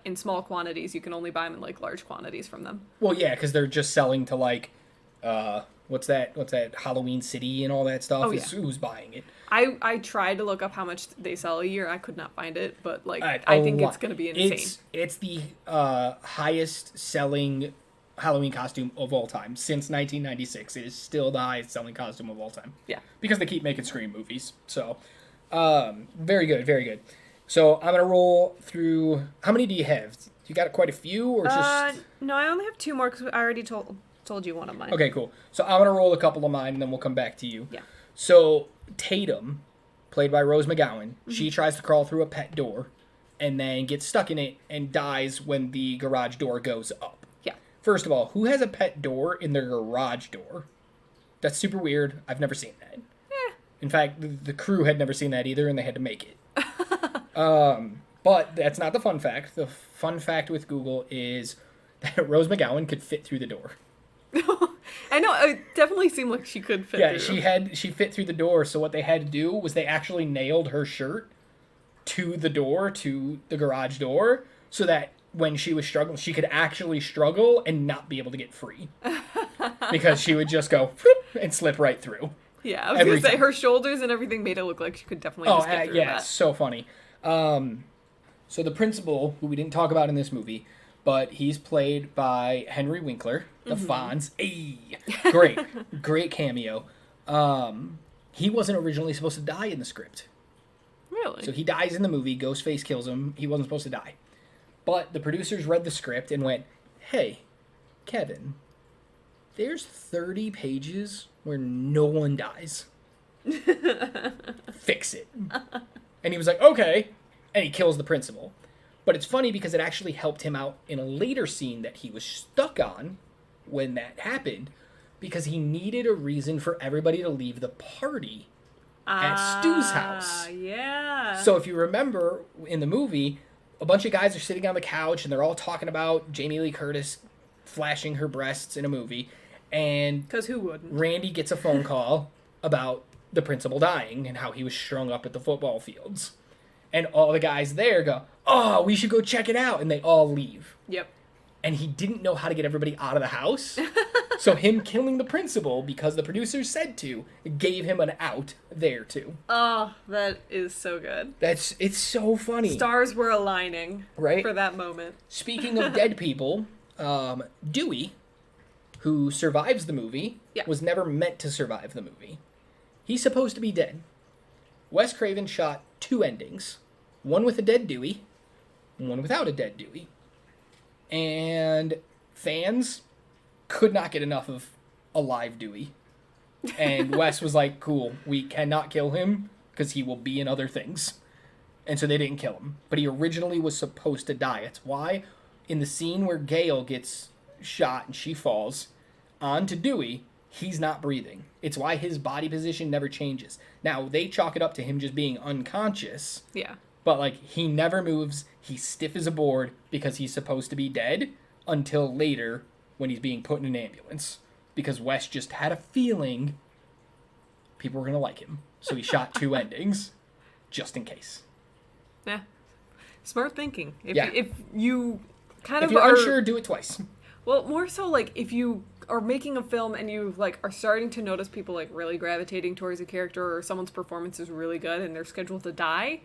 in small quantities. You can only buy them in large quantities from them. Well, yeah, because they're just selling to what's that Halloween City and all that stuff. Oh, yeah. Who's buying it? I tried to look up how much they sell a year. I could not find it, but I think it's going to be insane. It's the highest selling Halloween costume of all time since 1996. It is still the highest selling costume of all time. Yeah, because they keep making Scream movies. So, very good, very good. So I'm gonna roll through. How many do you have? You got quite a few, or just? No, I only have two more because I already told you one of mine. Okay, cool. So I'm gonna roll a couple of mine, and then we'll come back to you. Yeah. So Tatum, played by Rose McGowan, she tries to crawl through a pet door, and then gets stuck in it and dies when the garage door goes up. Yeah. First of all, who has a pet door in their garage door? That's super weird. I've never seen that. In fact, the crew had never seen that either, and they had to make it. But that's not the fun fact. The fun fact with Google is that Rose McGowan could fit through the door. I know. It definitely seemed like she could fit through. Yeah, she fit through the door, so what they had to do was they actually nailed her shirt to the door, to the garage door, so that when she was struggling, she could actually struggle and not be able to get free. Because she would just go and slip right through. Yeah, I was going to say, her shoulders and everything made it look like she could definitely just get through that. It's so funny. So the principal, who we didn't talk about in this movie, but he's played by Henry Winkler, the Fonz. Hey! Great cameo. He wasn't originally supposed to die in the script. Really? So he dies in the movie, Ghostface kills him, he wasn't supposed to die. But the producers read the script and went, hey, Kevin, there's 30 pages where no one dies. Fix it. And he was like, okay. And he kills the principal. But it's funny because it actually helped him out in a later scene that he was stuck on when that happened, because he needed a reason for everybody to leave the party at Stu's house. Yeah. So if you remember in the movie, a bunch of guys are sitting on the couch and they're all talking about Jamie Lee Curtis flashing her breasts in a movie. And because who wouldn't? Randy gets a phone call about the principal dying and how he was strung up at the football fields. And all the guys there go, oh, we should go check it out. And they all leave. Yep. and he didn't know how to get everybody out of the house. So him killing the principal, because the producers said to, gave him an out there too. Oh, that is so good. It's so funny. Stars were aligning right for that moment. Speaking of dead people, Dewey, who survives the movie, was never meant to survive the movie. He's supposed to be dead. Wes Craven shot 2 endings. One with a dead Dewey, one without a dead Dewey. And fans could not get enough of a live Dewey. And Wes was like, cool, we cannot kill him because he will be in other things. And so they didn't kill him. But he originally was supposed to die. It's why in the scene where Gale gets shot and she falls onto Dewey, he's not breathing. It's why his body position never changes. Now, they chalk it up to him just being unconscious. Yeah. But, like, he never moves. He's stiff as a board because he's supposed to be dead until later when he's being put in an ambulance. Because Wes just had a feeling people were going to like him. So he shot 2 endings just in case. Yeah. Smart thinking. If you kind if of you're are unsure, do it twice. Well, more so, like, if you are making a film and you, like, are starting to notice people, like, really gravitating towards a character or someone's performance is really good and they're scheduled to die,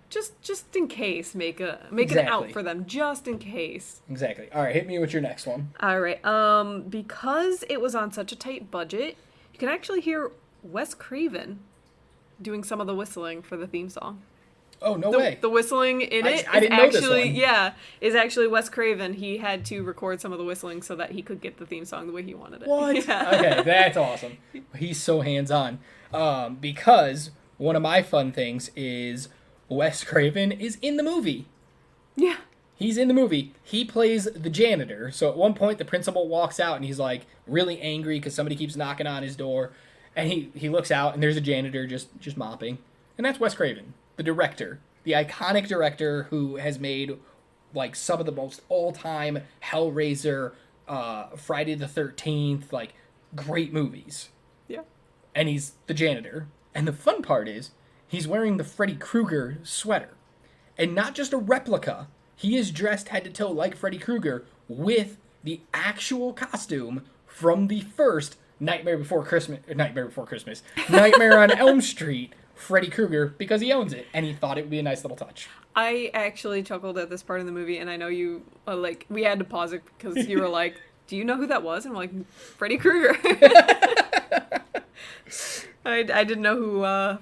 just in case, make an out for them, just in case. Exactly. All right, hit me with your next one. All right. Because it was on such a tight budget, you can actually hear Wes Craven doing some of the whistling for the theme song. Oh, no way. The whistling in it I didn't know this one. is actually Wes Craven. He had to record some of the whistling so that he could get the theme song the way he wanted it. What? Yeah. Okay, that's awesome. He's so hands-on. Because one of my fun things is Wes Craven is in the movie. Yeah. He's in the movie. He plays the janitor. So at one point, the principal walks out and he's like really angry because somebody keeps knocking on his door. And he looks out and there's a janitor just mopping. And that's Wes Craven, the director, the iconic director who has made like some of the most all-time Hellraiser, Friday the 13th, like great movies. Yeah. And he's the janitor. And the fun part is he's wearing the Freddy Krueger sweater. And not just a replica. He is dressed head to toe like Freddy Krueger with the actual costume from the first Nightmare on Elm Street Freddy Krueger, because he owns it and he thought it would be a nice little touch. I actually chuckled at this part of the movie, and I know you, we had to pause it because you were like, do you know who that was? And I'm like, Freddy Krueger. I didn't know who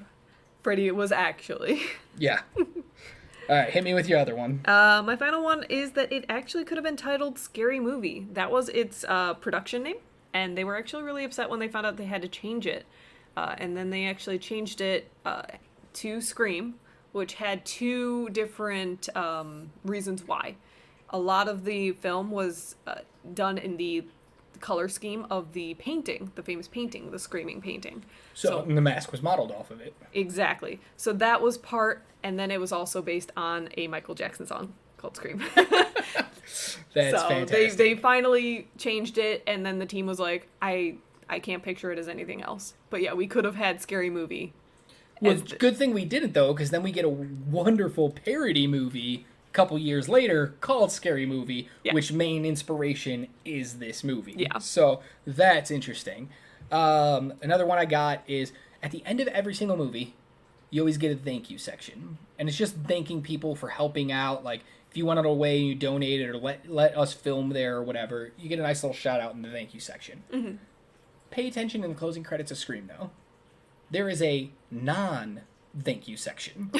Freddy was actually. Yeah. All right, hit me with your other one. My final one is that it actually could have been titled Scary Movie. That was its production name, and they were actually really upset when they found out they had to change it. And then they actually changed it to Scream, which had 2 different reasons why. A lot of the film was done in the color scheme of the painting, the famous painting, the Screaming painting. So the mask was modeled off of it. Exactly. So that was part, and then it was also based on a Michael Jackson song called Scream. That's fantastic. They finally changed it, and then the team was like, I can't picture it as anything else. But yeah, we could have had Scary Movie. Well, good thing we didn't, though, because then we get a wonderful parody movie a couple years later called Scary Movie, which main inspiration is this movie. Yeah. So that's interesting. Another one I got is at the end of every single movie, you always get a thank you section. And it's just thanking people for helping out. Like, if you went out away and you donated or let us film there or whatever, you get a nice little shout out in the thank you section. Mm-hmm. Pay attention in the closing credits of Scream, though. There is a non-thank you section.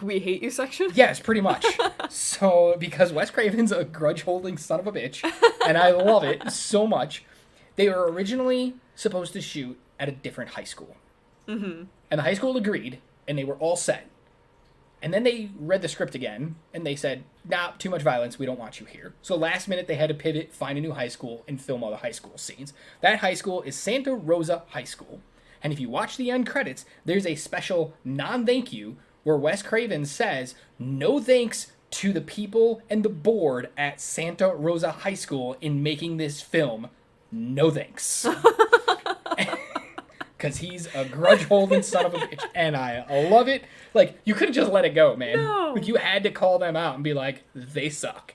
We hate you section? Yes, pretty much. So, because Wes Craven's a grudge-holding son of a bitch, and I love it so much, they were originally supposed to shoot at a different high school. Mm-hmm. And the high school agreed, and they were all set. And then they read the script again, and they said, nah, too much violence, we don't want you here. So last minute, they had to pivot, find a new high school, and film all the high school scenes. That high school is Santa Rosa High School. And if you watch the end credits, there's a special non-thank you where Wes Craven says, no thanks to the people and the board at Santa Rosa High School in making this film. No thanks. Because he's a grudge-holding son of a bitch, and I love it. Like, you couldn't just let it go, man. No. Like, you had to call them out and be like, they suck.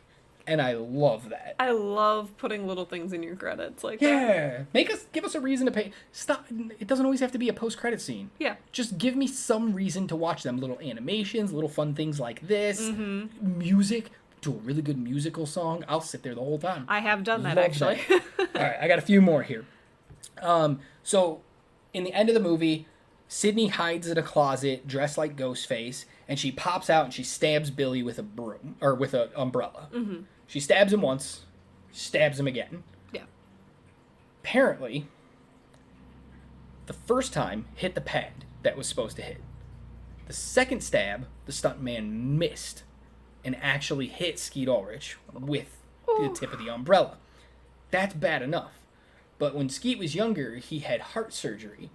And I love that. I love putting little things in your credits like that. Yeah. Give us a reason to pay. Stop. It doesn't always have to be a post-credit scene. Yeah. Just give me some reason to watch them. Little animations, little fun things like this. Music. Do a really good musical song. I'll sit there the whole time. I have done that, Love actually. that. All right, I got a few more here. So, in the end of the movie, Sydney hides in a closet dressed like Ghostface, and she pops out and she stabs Billy with a broom, or with an umbrella. Mm-hmm. She stabs him once, stabs him again. Yeah. Apparently, the first time hit the pad that was supposed to hit. The second stab, the stuntman missed and actually hit Skeet Ulrich with the tip of the umbrella. That's bad enough. But when Skeet was younger, he had heart surgery.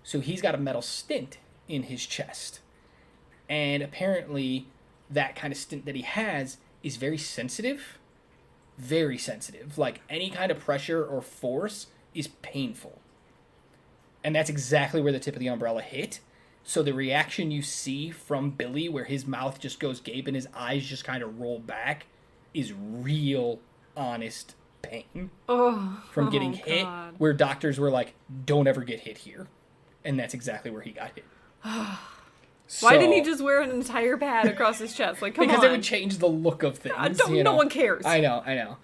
So he's got a metal stent in his chest. And apparently, that kind of stent that he has is very sensitive. Very sensitive. Like, any kind of pressure or force is painful. And that's exactly where the tip of the umbrella hit. So the reaction you see from Billy, where his mouth just goes gape and his eyes just kind of roll back, is real, honest pain from getting hit, God. where doctors were like, don't ever get hit here. And that's exactly where he got hit. Why didn't he just wear an entire pad across his chest? Like, come on. Because it would change the look of things. No one cares. I know.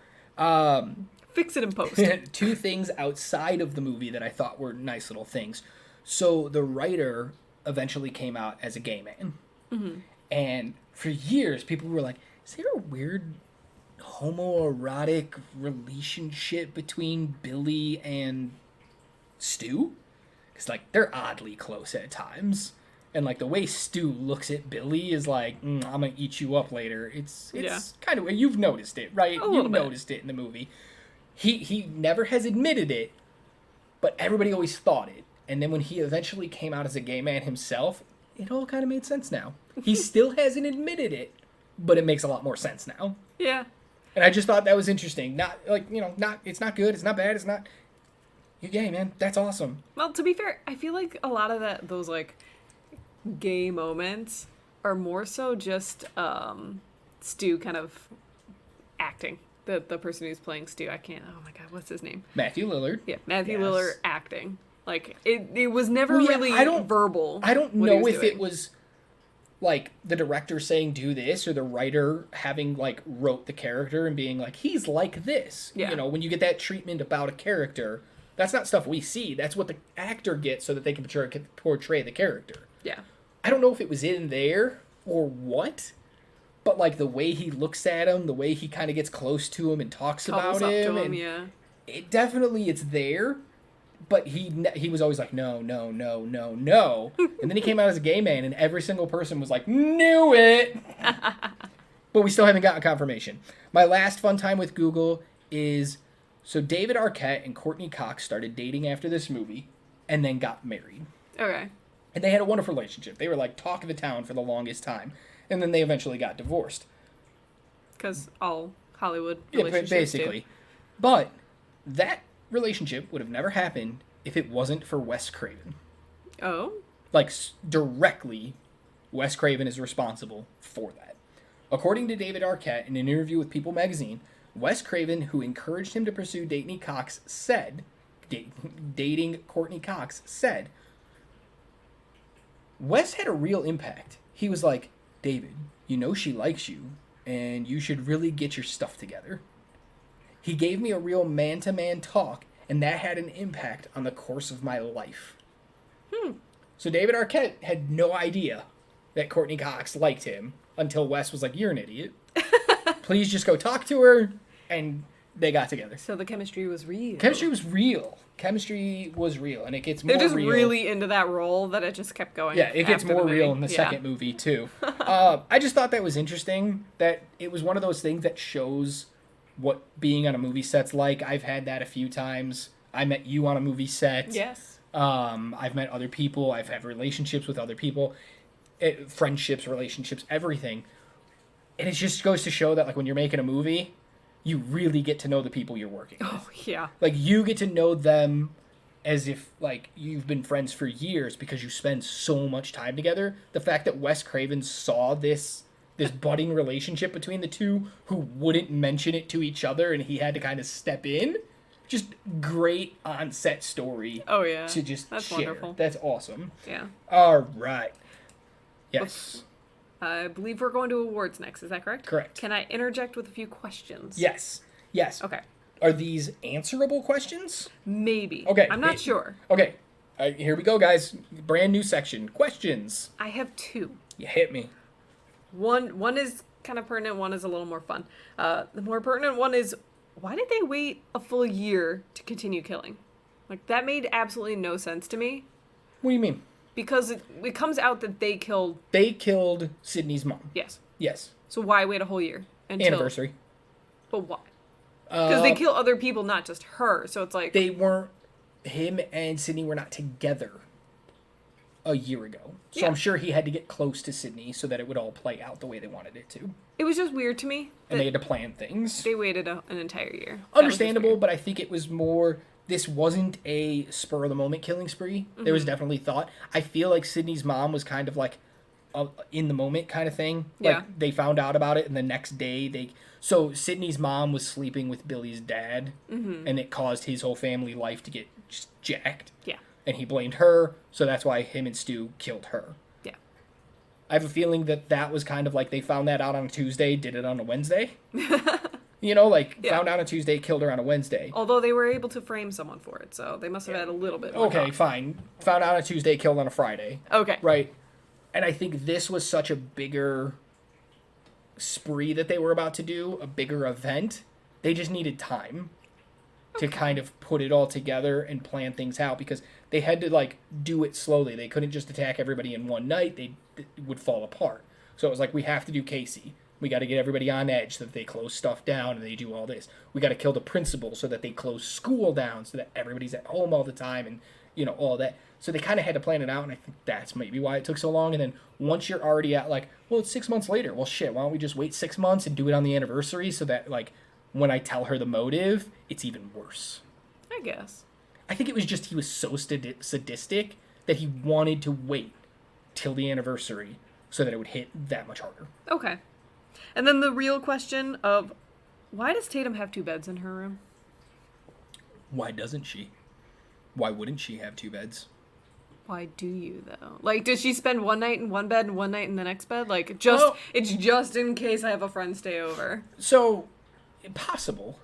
Fix it in post. Two things outside of the movie that I thought were nice little things. So the writer eventually came out as a gay man. Mm-hmm. And for years, people were like, is there a weird homoerotic relationship between Billy and Stu? Because, like, they're oddly close at times. And, like, the way Stu looks at Billy is like, I'm going to eat you up later. It's kind of, you've noticed it, right? You've noticed it in the movie. He never has admitted it, but everybody always thought it. And then when he eventually came out as a gay man himself, it all kind of made sense now. He still hasn't admitted it, but it makes a lot more sense now. Yeah. And I just thought that was interesting. Not, like, it's not good, it's not bad, it's not... You're gay, man. That's awesome. Well, to be fair, I feel like a lot of those, like, gay moments are more so just Stu kind of acting. The person who's playing Stu, oh my god, what's his name? Matthew Lillard. Yeah, Matthew Lillard acting. Like, it was never really verbal. I don't know if it was, like, the director saying do this, or the writer having, like, wrote the character and being like, he's like this. Yeah. You know, when you get that treatment about a character, that's not stuff we see. That's what the actor gets so that they can portray the character. Yeah. I don't know if it was in there or what, but, like, the way he looks at him, the way he kind of gets close to him and talks about him. And yeah. It definitely, it's there. But he was always like, no. And then he came out as a gay man, and every single person was like, knew it. But we still haven't gotten confirmation. My last fun time with Google is, so David Arquette and Courtney Cox started dating after this movie, and then got married. Okay. And they had a wonderful relationship. They were like talk of the town for the longest time. And then they eventually got divorced. Because all Hollywood relationships basically. do. But that relationship would have never happened if it wasn't for Wes Craven. Oh? Like, directly, Wes Craven is responsible for that. According to David Arquette, in an interview with People magazine, Wes Craven, who encouraged him to pursue dating Courtney Cox, said, Wes had a real impact. He was like, David, you know she likes you, and you should really get your stuff together. He gave me a real man-to-man talk, and that had an impact on the course of my life. So David Arquette had no idea that Courtney Cox liked him until Wes was like, you're an idiot. Please just go talk to her, and they got together. So the chemistry was real. Chemistry was real, and it gets more real. They're just really into that role that it just kept going. Yeah, it gets more real in the second movie, too. I just thought that was interesting, that it was one of those things that shows what being on a movie set's like. I've had that a few times. I met you on a movie set. Yes. I've met other people. I've had relationships with other people. Friendships, relationships, everything. And it just goes to show that, like, when you're making a movie, you really get to know the people you're working with. Oh, yeah. Like, you get to know them as if, like, you've been friends for years because you spend so much time together. The fact that Wes Craven saw this this budding relationship between the two who wouldn't mention it to each other, and he had to kind of step in. Just great on-set story. Oh, yeah. To just That's share. wonderful. That's awesome. Yeah. All right. Yes. I believe we're going to awards next. Is that correct? Correct. Can I interject with a few questions? Yes. Yes. Okay. Are these answerable questions? Maybe. Okay. I'm not sure. Okay. Here we go, guys. Brand new section. Questions. I have 2. You hit me. One is kind of pertinent. One is a little more fun. The more pertinent one is, why did they wait a full year to continue killing? Like, that made absolutely no sense to me. What do you mean? Because it comes out that they killed... They killed Sydney's mom. Yes. Yes. So why wait a whole year? Until... Anniversary. But why? Because they kill other people, not just her. So it's like... They weren't... Him and Sydney were not together a year ago. So Yeah. I'm sure he had to get close to Sydney so that it would all play out the way they wanted it to. It was just weird to me. And they had to plan things. They waited an entire year. That was just Understandable, weird. but I think it was more... This wasn't a spur-of-the-moment killing spree. There was definitely thought. I feel like Sydney's mom was kind of like a in-the-moment kind of thing. Like, Yeah. they found out about it, and the next day they... So Sydney's mom was sleeping with Billy's dad, and it caused his whole family life to get just jacked. Yeah. And he blamed her, so that's why him and Stu killed her. Yeah. I have a feeling that was kind of like they found that out on a Tuesday, did it on a Wednesday. You know, like, Yeah. found out on a Tuesday, killed her on a Wednesday. Although they were able to frame someone for it, so they must have had a little bit more Okay, thought. fine. Found out on a Tuesday, killed on a Friday. Okay. Right. And I think this was such a bigger spree that they were about to do, a bigger event. They just needed time to kind of put it all together and plan things out because they had to, like, do it slowly. They couldn't just attack everybody in one night. It would fall apart. So it was like, we have to do Casey. We got to get everybody on edge so that they close stuff down and they do all this. We got to kill the principal so that they close school down so that everybody's at home all the time and, you know, all that. So they kind of had to plan it out, and I think that's maybe why it took so long. And then once you're already at, like, well, it's 6 months later. Well, shit, why don't we just wait 6 months and do it on the anniversary so that, like, when I tell her the motive, it's even worse. I guess. I think it was just he was so sadistic that he wanted to wait till the anniversary so that it would hit that much harder. Okay. And then the real question of, why does Tatum have 2 beds in her room? Why doesn't she? Why wouldn't she have 2 beds? Why do you, though? Like, does she spend one night in one bed and one night in the next bed? Like, just it's just in case I have a friend stay over. So, possible.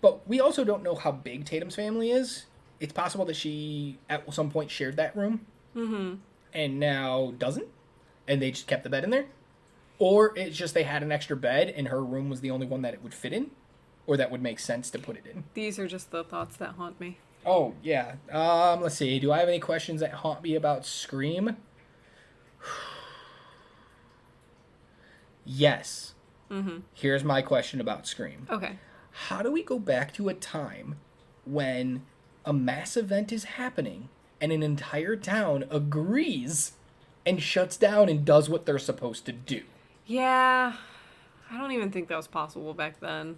But we also don't know how big Tatum's family is. It's possible that she, at some point, shared that room. Mm-hmm. And now doesn't. And they just kept the bed in there. Or it's just they had an extra bed and her room was the only one that it would fit in. Or that would make sense to put it in. These are just the thoughts that haunt me. Oh, yeah. Let's see. Do I have any questions that haunt me about Scream? Yes. Mm-hmm. Here's my question about Scream. Okay. How do we go back to a time when a mass event is happening and an entire town agrees and shuts down and does what they're supposed to do? Yeah. I don't even think that was possible back then.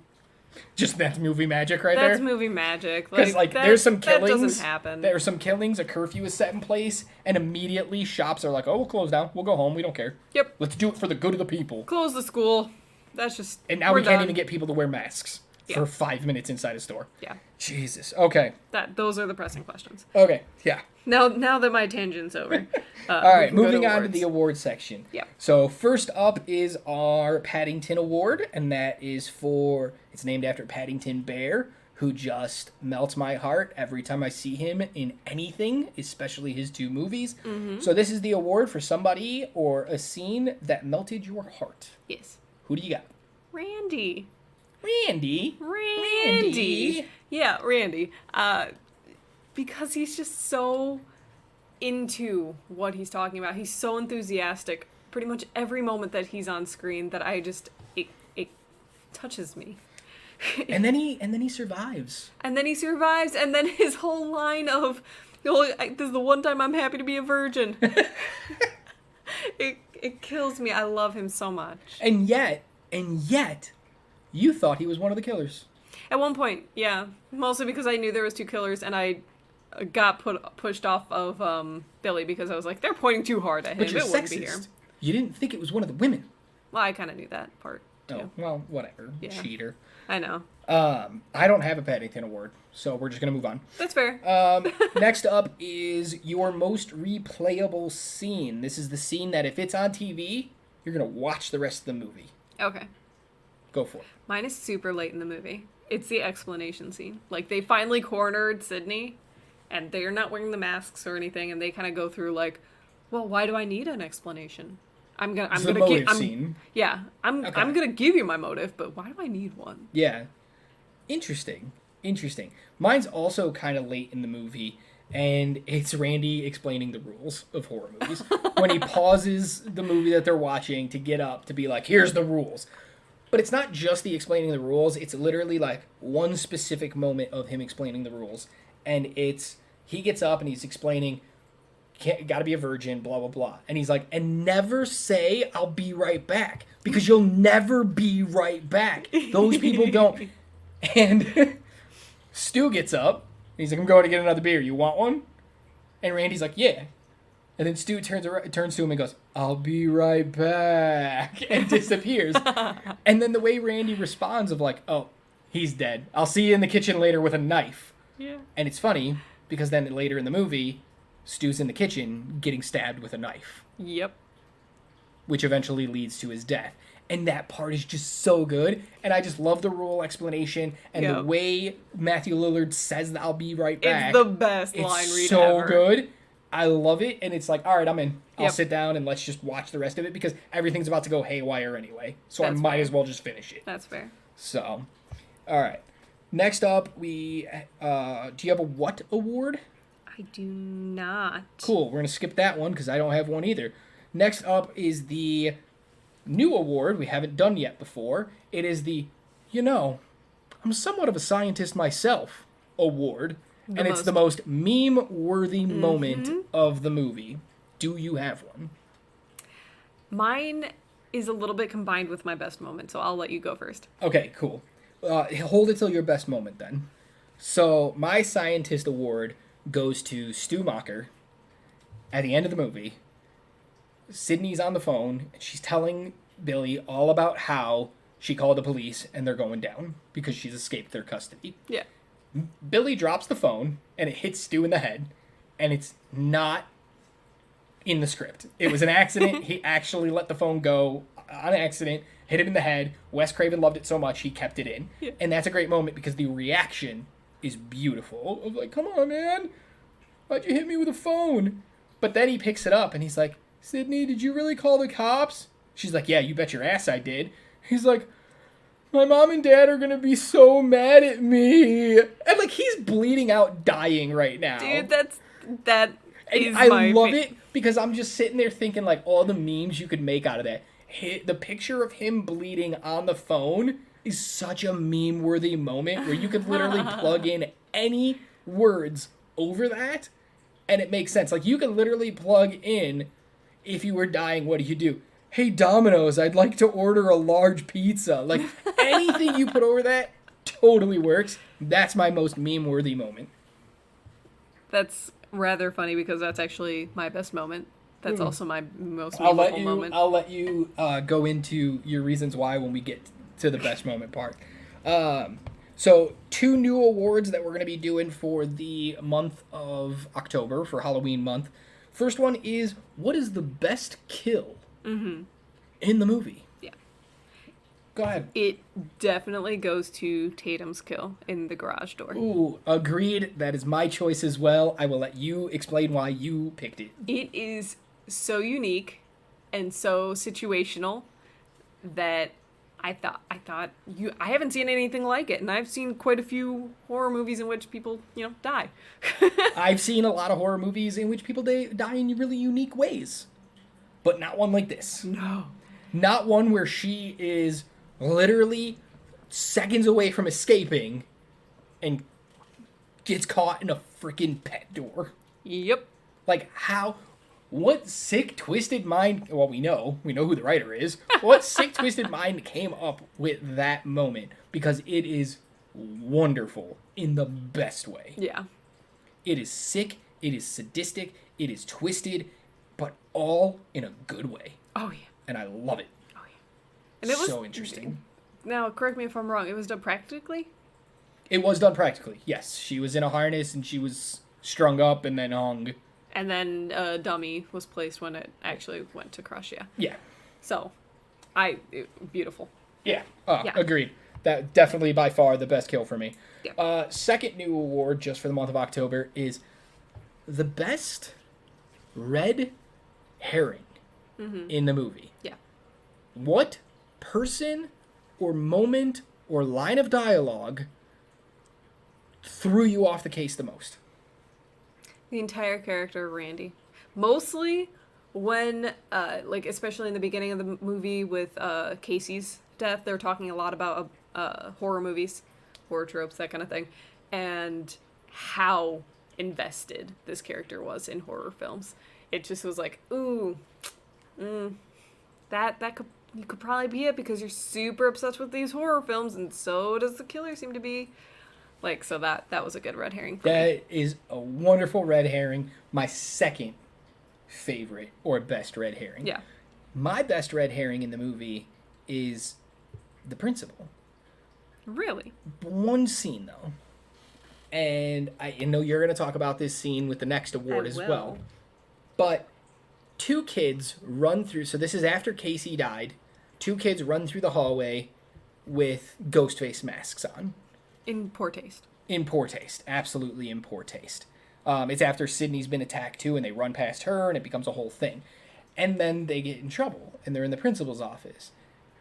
Just that's movie magic right there? That's movie magic. Because, like, there's some killings. That doesn't happen. There are some killings, a curfew is set in place, and immediately shops are like, oh, we'll close down. We'll go home. We don't care. Yep. Let's do it for the good of the people. Close the school. That's just... And now we're we can't done. even get people to wear masks Yeah. for 5 minutes inside a store. Yeah. Jesus. Okay. Those are the pressing questions. Okay. Yeah. Now that my tangent's over. All right, we can go moving on to awards. the award section. Yeah. So first up is our Paddington Award, and that is it's named after Paddington Bear, who just melts my heart every time I see him in anything, especially his 2 movies. Mm-hmm. So this is the award for somebody or a scene that melted your heart. Yes. Who do you got? Randy. Randy. Yeah, Randy. Because he's just so into what he's talking about. He's so enthusiastic pretty much every moment that he's on screen that it touches me. And then he survives. And then he survives, and then his whole line of, this is the one time I'm happy to be a virgin. It kills me. I love him so much. And yet, you thought he was one of the killers. At one point, yeah. Mostly because I knew there was 2 killers, and I got pushed off of Billy because I was like, they're pointing too hard at him. But you're it wouldn't be here. sexist. you didn't think it was one of the women. Well, I kind of knew that part, too. Oh, well, whatever. Yeah. Cheater. I know. I don't have a Paddington Award, so we're just going to move on. That's fair. Next up is your most replayable scene. This is the scene that if it's on TV, you're going to watch the rest of the movie. Okay. Go for it. Mine is super late in the movie. It's the explanation scene. Like, they finally cornered Sydney, and they're not wearing the masks or anything, and they kind of go through, like, well, why do I need an explanation? I'm gonna scene. Yeah, I'm gonna give you my motive, but why do I need one? Yeah. Interesting. Mine's also kind of late in the movie, and it's Randy explaining the rules of horror movies. When he pauses the movie that they're watching to get up to be like, here's the rules. But it's not just the explaining the rules, it's literally like one specific moment of him explaining the rules. And he gets up and he's explaining, gotta be a virgin, blah, blah, blah. And he's like, and never say, I'll be right back. Because you'll never be right back. Those people don't. And Stu gets up. And he's like, I'm going to get another beer. You want one? And Randy's like, yeah. And then Stu turns to him and goes, I'll be right back. And disappears. And then the way Randy responds of like, oh, he's dead. I'll see you in the kitchen later with a knife. Yeah. And it's funny because then later in the movie, Stu's in the kitchen getting stabbed with a knife. Yep. Which eventually leads to his death. And that part is just so good. And I just love the rule explanation and the way Matthew Lillard says that I'll be right back. It's the best line read so ever. Good. I love it. And it's like, all right, I'm in. I'll sit down and let's just watch the rest of it because everything's about to go haywire anyway. So I might as well just finish it. That's fair. So, all right. Next up, do you have a what award? I do not. Cool. We're going to skip that one because I don't have one either. Next up is the new award we haven't done yet before. It is the, I'm somewhat of a scientist myself award. It's the most meme-worthy moment of the movie. Do you have one? Mine is a little bit combined with my best moment, so I'll let you go first. Okay, cool. Hold it till your best moment then. So my scientist award goes to Stu Macher. At the end of the movie, Sydney's on the phone, and she's telling Billy all about how she called the police and they're going down because she's escaped their custody. Yeah. Billy drops the phone, and it hits Stu in the head, and it's not in the script. It was an accident. He actually let the phone go on accident, hit him in the head. Wes Craven loved it so much, he kept it in. Yeah. And that's a great moment because the reaction is beautiful. Of like, come on, man. Why'd you hit me with a phone? But then he picks it up, and he's like, Sydney, did you really call the cops? She's like, yeah, you bet your ass I did. He's like, my mom and dad are gonna be so mad at me. And like he's bleeding out, dying right now. Dude, that is I love it because I'm just sitting there thinking like all the memes you could make out of that. The picture of him bleeding on the phone is such a meme-worthy moment where you could literally plug in any words over that and it makes sense. Like you could literally plug in, if you were dying, what do you do? Hey, Domino's, I'd like to order a large pizza. Like, anything you put over that totally works. That's my most meme-worthy moment. That's rather funny because that's actually my best moment. That's also my most memorable moment. I'll let you go into your reasons why when we get to the best moment part. So, 2 new awards that we're going to be doing for the month of October, for Halloween month. First one is, what is the best kill in the movie? Yeah. Go ahead. It definitely goes to Tatum's kill in the garage door. Ooh, agreed. That is my choice as well. I will let you explain why you picked it. It is so unique and so situational that I thought I haven't seen anything like it, and I've seen quite a few horror movies in which people, die. I've seen a lot of horror movies in which people die in really unique ways. But not one like this. No. Not one where she is literally seconds away from escaping and gets caught in a freaking pet door. Yep. Like, what sick, twisted mind, well, we know who the writer is. What sick, twisted mind came up with that moment? Because it is wonderful in the best way. Yeah. It is sick, it is sadistic, it is twisted, but all in a good way. Oh, yeah. And I love it. Oh, yeah. And it was so interesting. Now, correct me if I'm wrong. It was done practically? It was done practically, yes. She was in a harness and she was strung up and then hung. And then a dummy was placed when it actually went to crush, yeah. Yeah. So, beautiful. Yeah. Yeah. Agreed. That definitely by far the best kill for me. Yeah. Second new award just for the month of October is the best red herring in the movie. Yeah. What person or moment or line of dialogue threw you off the case the most? The entire character of Randy. Mostly when, especially in the beginning of the movie with Casey's death, they're talking a lot about horror movies, horror tropes, that kind of thing, and how invested this character was in horror films. It just was like, ooh, that could, you could probably be it because you're super obsessed with these horror films, and so does the killer seem to be. Like, so that was a good red herring for me. That is a wonderful red herring. My second favorite or best red herring. Yeah. My best red herring in the movie is the principal. Really? One scene, though. And I know you're going to talk about this scene with the next award as well. But two kids run through... So this is after Casey died. Two kids run through the hallway with Ghostface masks on. In poor taste. In poor taste. Absolutely in poor taste. It's after Sydney's been attacked too, and they run past her, and it becomes a whole thing. And then they get in trouble, and they're in the principal's office.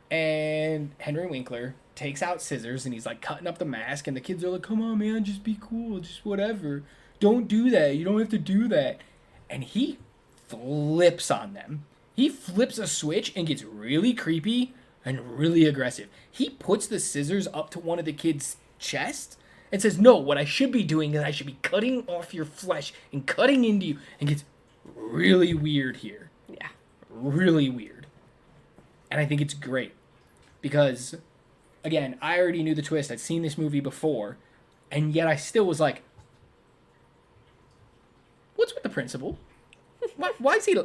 And Henry Winkler takes out scissors, and he's like cutting up the mask, and the kids are like, come on, man, just be cool, just whatever. Don't do that. You don't have to do that. And he flips on them. He flips a switch and gets really creepy and really aggressive. He puts the scissors up to one of the kids' chest and says, no, what I should be doing is I should be cutting off your flesh and cutting into you, and gets really weird here. Yeah. Really weird. And I think it's great because, again, I already knew the twist. I'd seen this movie before, and yet I still was like, what's with the principal? Why is he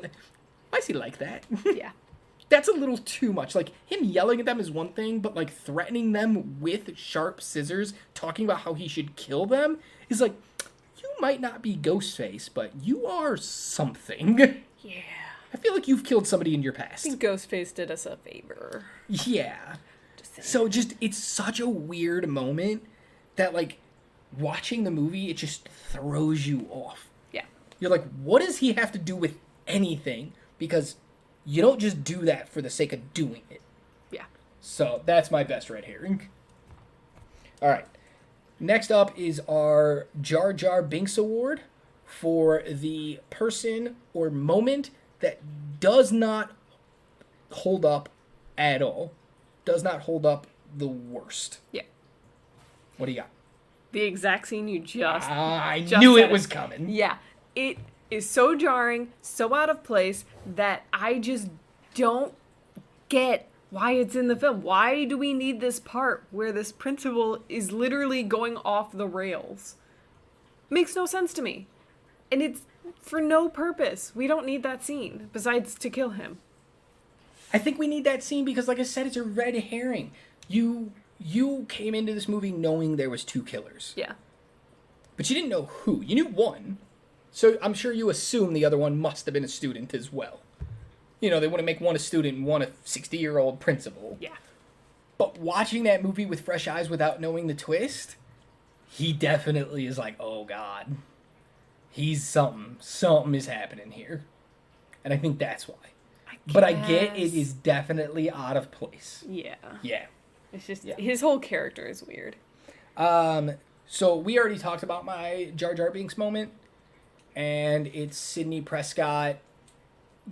like that? Yeah. That's a little too much. Like, him yelling at them is one thing, but, like, threatening them with sharp scissors, talking about how he should kill them, is like, you might not be Ghostface, but you are something. Yeah. I feel like you've killed somebody in your past. I think Ghostface did us a favor. Yeah. So it's such a weird moment that, like, watching the movie, it just throws you off. Yeah. You're like, what does he have to do with anything? Because you don't just do that for the sake of doing it. Yeah. So that's my best red herring. All right. Next up is our Jar Jar Binks Award for the person or moment that does not hold up at all. Does not hold up the worst. Yeah. What do you got? The exact scene you just I just knew said it was coming. Yeah. It is so jarring, so out of place, that I just don't get why it's in the film. Why do we need this part where this principal is literally going off the rails? Makes no sense to me. And it's for no purpose. We don't need that scene, besides to kill him. I think we need that scene because, like I said, it's a red herring. You came into this movie knowing there was two killers. Yeah. But you didn't know who. You knew one. So I'm sure you assume the other one must have been a student as well. You know, they wouldn't make one a student and one a 60-year-old principal. Yeah. But watching that movie with fresh eyes without knowing the twist, he definitely is like, oh, God. He's something. Something is happening here. And I think that's why. But I get it is definitely out of place. Yeah. Yeah. It's just, his whole character is weird. So we already talked about my Jar Jar Binks moment. And it's Sydney Prescott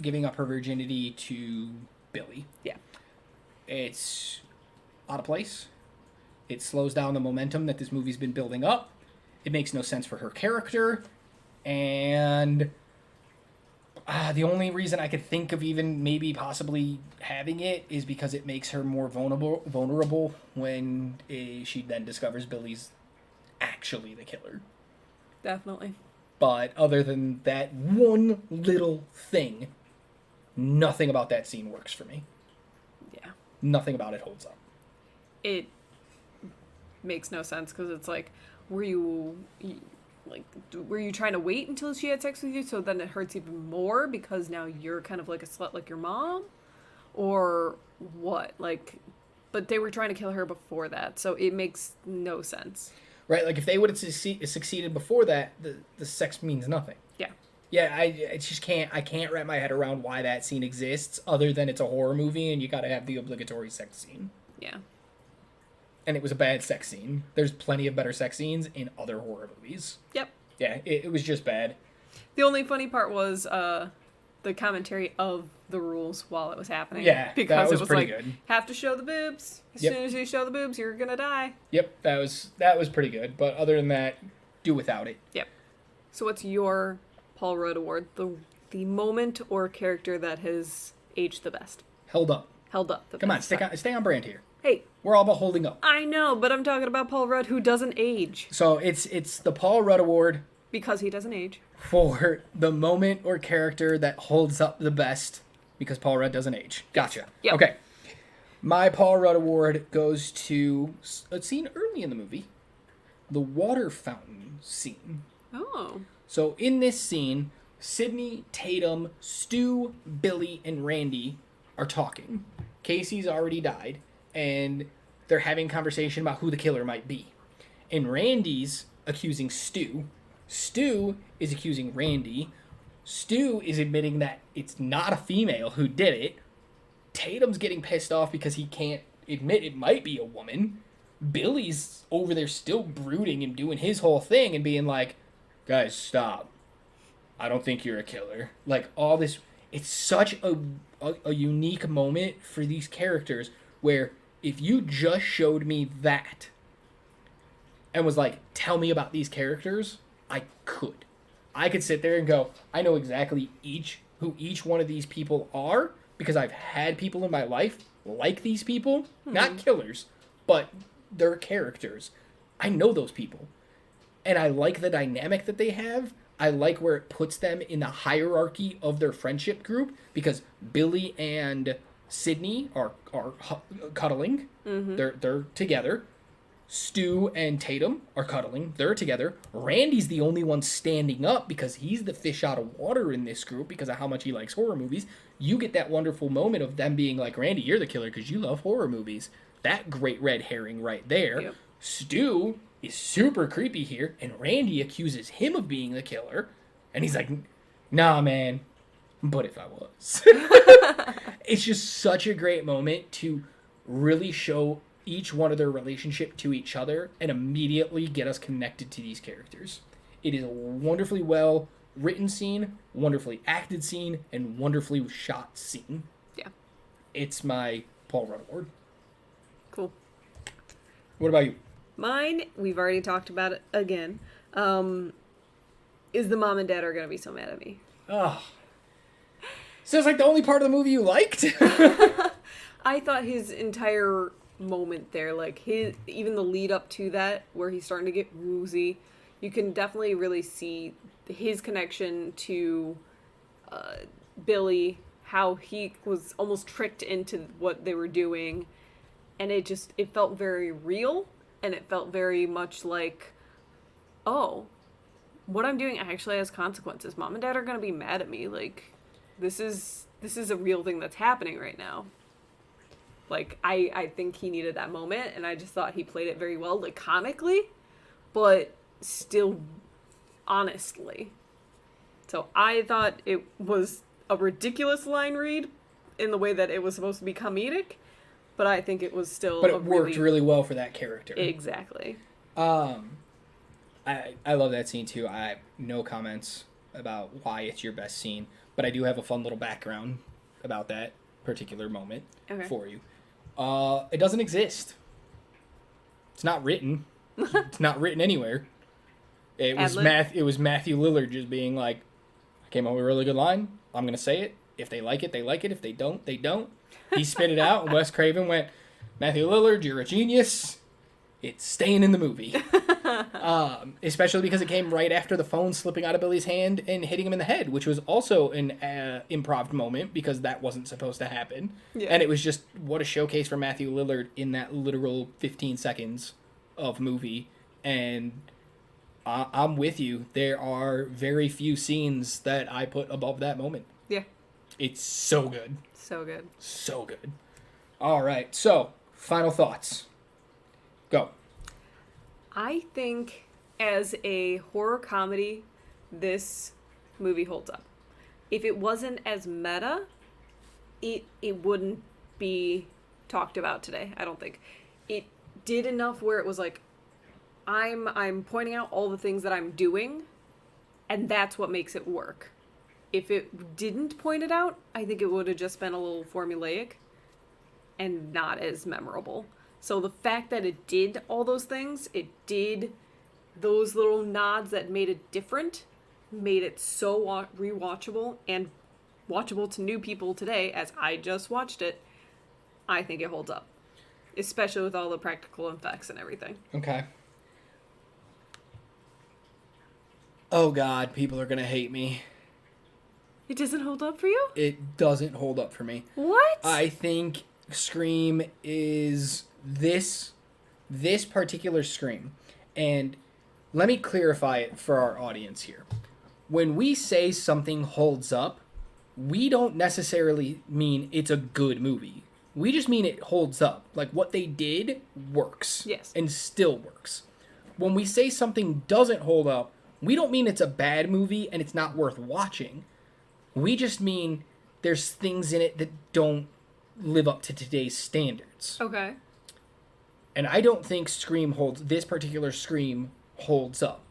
giving up her virginity to Billy. Yeah. It's out of place. It slows down the momentum that this movie's been building up. It makes no sense for her character. And the only reason I could think of even maybe possibly having it is because it makes her more vulnerable when she then discovers Billy's actually the killer. Definitely. But other than that one little thing, Nothing about that scene works for me. Yeah. Nothing about it holds up. It makes no sense because it's like, were you trying to wait until she had sex with you so then it hurts even more because now you're kind of like a slut like your mom? Or what? Like, but they were trying to kill her before that, so it makes no sense. Right, like if they would have succeeded before that, the sex means nothing. Yeah. Yeah, I just can't wrap my head around why that scene exists other than it's a horror movie and you gotta have the obligatory sex scene. Yeah. And it was a bad sex scene. There's plenty of better sex scenes in other horror movies. Yep. Yeah, it was just bad. The only funny part was the commentary of the rules while it was happening. Yeah, because that was it was pretty like, good. have to show the boobs. As Yep. soon as you show the boobs, you're gonna die. Yep, that was pretty good. But other than that, do without it. Yep. So what's your Paul Rudd award? The moment or character that has aged the best? Held up. Held up the Come on, best. stay on brand here. Hey, We're all about holding up. I know, but I'm talking about Paul Rudd who doesn't age. So it's the Paul Rudd Award Because he doesn't age. for the moment or character that holds up the best because Paul Rudd doesn't age. Gotcha. Yep. Okay. My Paul Rudd Award goes to a scene early in the movie, the water fountain scene. Oh. So in this scene, Sydney, Tatum, Stu, Billy, and Randy are talking. Casey's already died, and they're having a conversation about who the killer might be. And Randy's accusing Stu. Stu is accusing Randy. Stu is admitting that it's not a female who did it. Tatum's getting pissed off because he can't admit it might be a woman. Billy's over there still brooding and doing his whole thing and being like, guys, stop. I don't think you're a killer. Like, all this, it's such a unique moment for these characters where if you just showed me that and was like, tell me about these characters, I could. I could sit there and go, I know exactly who each one of these people are because I've had people in my life like these people. Not killers, but they're characters. I know those people. And I like the dynamic that they have. I like where it puts them in the hierarchy of their friendship group because Billy and Sydney are cuddling. Mm-hmm. They're together. Stu and Tatum are cuddling. They're together. Randy's the only one standing up because he's the fish out of water in this group because of how much he likes horror movies. You get that wonderful moment of them being like, Randy, you're the killer because you love horror movies. That great red herring right there. Yep. Stu is super creepy here, and Randy accuses him of being the killer. And he's like, nah, man. But if I was. It's just such a great moment to really show each one of their relationship to each other and immediately get us connected to these characters. It is a wonderfully well written scene, wonderfully acted scene, and wonderfully shot scene. Yeah. It's my Paul Rudd Award. Cool. What about you? Mine, we've already talked about it again, is the mom and dad are going to be so mad at me. Oh. Sounds like the only part of the movie you liked. I thought his entire moment there, like even the lead up to that, where he's starting to get woozy, you can definitely really see his connection to Billy, how he was almost tricked into what they were doing, and it felt very real, and it felt very much like, oh, what I'm doing actually has consequences. Mom and dad are going to be mad at me. Like, this is a real thing that's happening right now. Like, I think he needed that moment, and I just thought he played it very well, like, comically, but still honestly. So I thought it was a ridiculous line read in the way that it was supposed to be comedic, but I think it was still But it worked really well for that character. Exactly. I love that scene, too. I have no comments about why it's your best scene, but I do have a fun little background about that particular moment for you. It doesn't exist. It's not written. It's not written anywhere. It was Matthew Lillard just being like, I came up with a really good line. I'm going to say it. If they like it, they like it. If they don't, they don't. He spit it out, and Wes Craven went, Matthew Lillard, you're a genius. It's staying in the movie. Especially because it came right after the phone slipping out of Billy's hand and hitting him in the head, which was also an improv moment because that wasn't supposed to happen. Yeah. And it was just what a showcase for Matthew Lillard in that literal 15 seconds of movie. And I'm with you. There are very few scenes that I put above that moment. Yeah. It's so good. So good. So good. All right. So, final thoughts. Go. I think as a horror comedy, this movie holds up. If it wasn't as meta, it wouldn't be talked about today, I don't think. It did enough where it was like, I'm pointing out all the things that I'm doing, and that's what makes it work. If it didn't point it out, I think it would have just been a little formulaic and not as memorable. So the fact that it did all those things, it did those little nods that made it different, made it so rewatchable and watchable to new people today, as I just watched it, I think it holds up. Especially with all the practical effects and everything. Okay. Oh God, people are gonna hate me. It doesn't hold up for you? It doesn't hold up for me. What? I think Scream is this particular Scream. And let me clarify it for our audience here. When we say something holds up, we don't necessarily mean it's a good movie. We just mean it holds up. Like what they did works. Yes. And still works. When we say something doesn't hold up, we don't mean it's a bad movie and it's not worth watching. We just mean there's things in it that don't live up to today's standards. Okay. And I don't think this particular Scream holds up.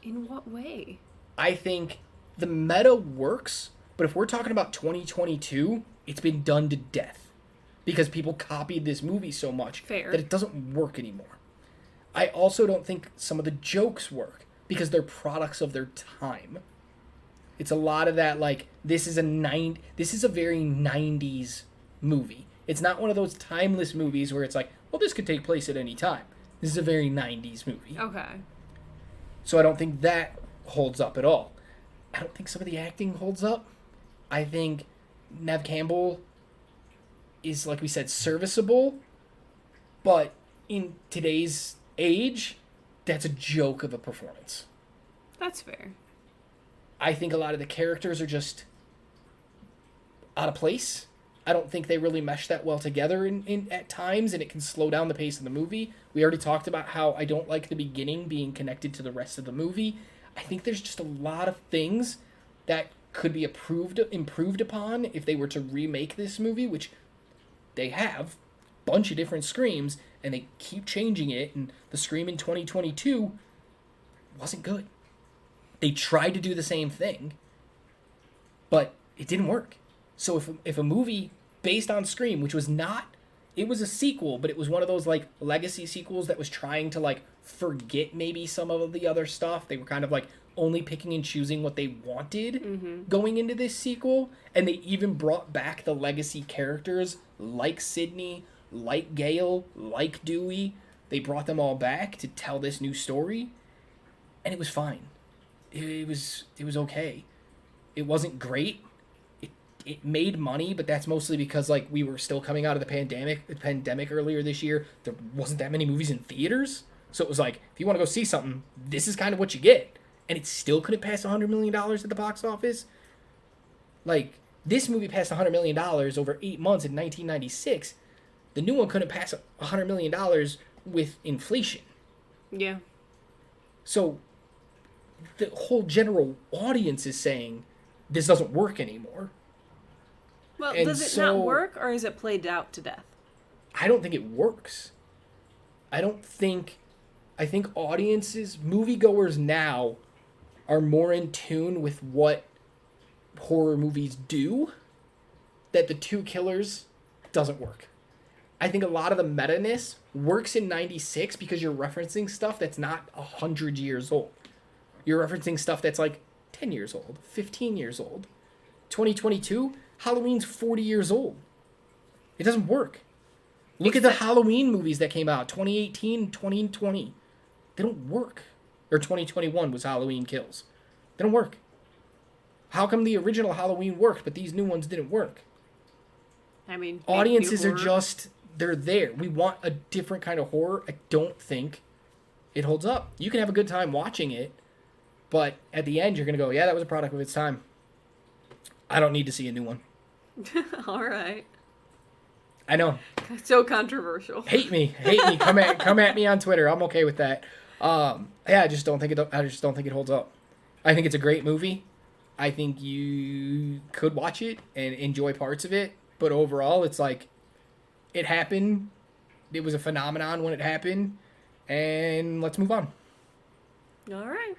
In what way? I think the meta works, but if we're talking about 2022, it's been done to death. Because people copied this movie so much Fair. that it doesn't work anymore. I also don't think some of the jokes work because they're products of their time. It's a lot of that, like, this is a very 90s movie. It's not one of those timeless movies where it's like, well, this could take place at any time. This is a very 90s movie. Okay. So I don't think that holds up at all. I don't think some of the acting holds up. I think Neve Campbell is, like we said, serviceable. But in today's age, that's a joke of a performance. That's fair. I think a lot of the characters are just out of place. I don't think they really mesh that well together in at times, and it can slow down the pace of the movie. We already talked about how I don't like the beginning being connected to the rest of the movie. I think there's just a lot of things that could be improved upon if they were to remake this movie, which they have a bunch of different Screams, and they keep changing it, and the Scream in 2022 wasn't good. They tried to do the same thing, but it didn't work. So if a movie based on Scream, which was not, it was a sequel, but it was one of those like legacy sequels that was trying to like forget maybe some of the other stuff. They were kind of like only picking and choosing what they wanted going into this sequel. And they even brought back the legacy characters like Sydney, like Gale, like Dewey. They brought them all back to tell this new story. And it was fine. It was okay. It wasn't great. It made money, but that's mostly because like we were still coming out of the pandemic earlier this year. There wasn't that many movies in theaters. So it was like, if you want to go see something, this is kind of what you get. And it still couldn't pass $100 million at the box office. Like, this movie passed $100 million over 8 months in 1996. The new one couldn't pass $100 million with inflation. Yeah. So the whole general audience is saying this doesn't work anymore. Well, And does it so- not work, or is it played out to death? I don't think it works. I think audiences, moviegoers now are more in tune with what horror movies do, that the Two Killers doesn't work. I think a lot of the meta-ness works in 96 because you're referencing stuff that's not 100 years old. You're referencing stuff that's like 10 years old, 15 years old. 2022, Halloween's 40 years old. It doesn't work. Look at the Halloween movies that came out, 2018, 2020. They don't work. Or 2021 was Halloween Kills. They don't work. How come the original Halloween worked, but these new ones didn't work? I mean, Audiences new are horror. just, they're there. We want a different kind of horror. I don't think it holds up. You can have a good time watching it, but at the end, you're going to go, yeah, that was a product of its time. I don't need to see a new one. All right. I know. So controversial. Hate me. Come at me on Twitter. I'm okay with that. Yeah, I just don't think it holds up. I think it's a great movie. I think you could watch it and enjoy parts of it, but overall, it's like it happened. It was a phenomenon when it happened, and let's move on. All right.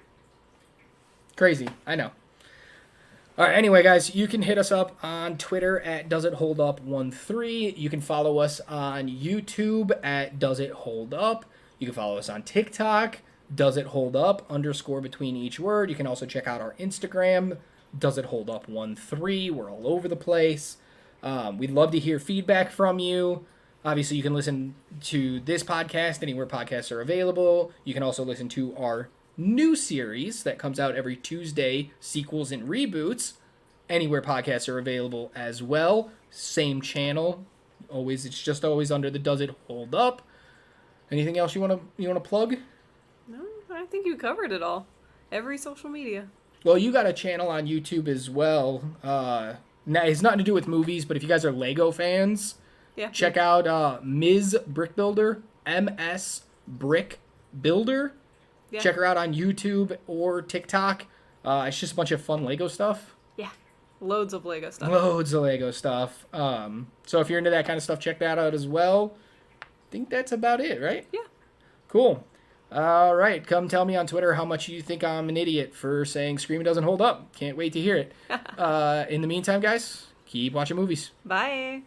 Crazy, I know. All right, anyway, guys, you can hit us up on Twitter at DoesItHoldUp13. You can follow us on YouTube at DoesItHoldUp. You can follow us on TikTok, DoesItHoldUp_ between each word. You can also check out our Instagram, DoesItHoldUp13. We're all over the place. We'd love to hear feedback from you. Obviously, you can listen to this podcast anywhere podcasts are available. You can also listen to our new series that comes out every Tuesday, Sequels and Reboots, anywhere podcasts are available as well. Same channel. It's just always under the Does It Hold Up. Anything else you want to plug? No, I think you covered it all. Every social media. Well, you got a channel on YouTube as well. Now it's nothing to do with movies, but if you guys are Lego fans, Yeah. check out Ms. Brick Builder, MS Brick Builder. Yeah. Check her out on YouTube or TikTok. It's just a bunch of fun Lego stuff. Yeah. Loads of Lego stuff. Loads of Lego stuff. So if you're into that kind of stuff, check that out as well. I think that's about it, right? Yeah. Cool. All right. Come tell me on Twitter how much you think I'm an idiot for saying Scream doesn't hold up. Can't wait to hear it. In the meantime, guys, keep watching movies. Bye.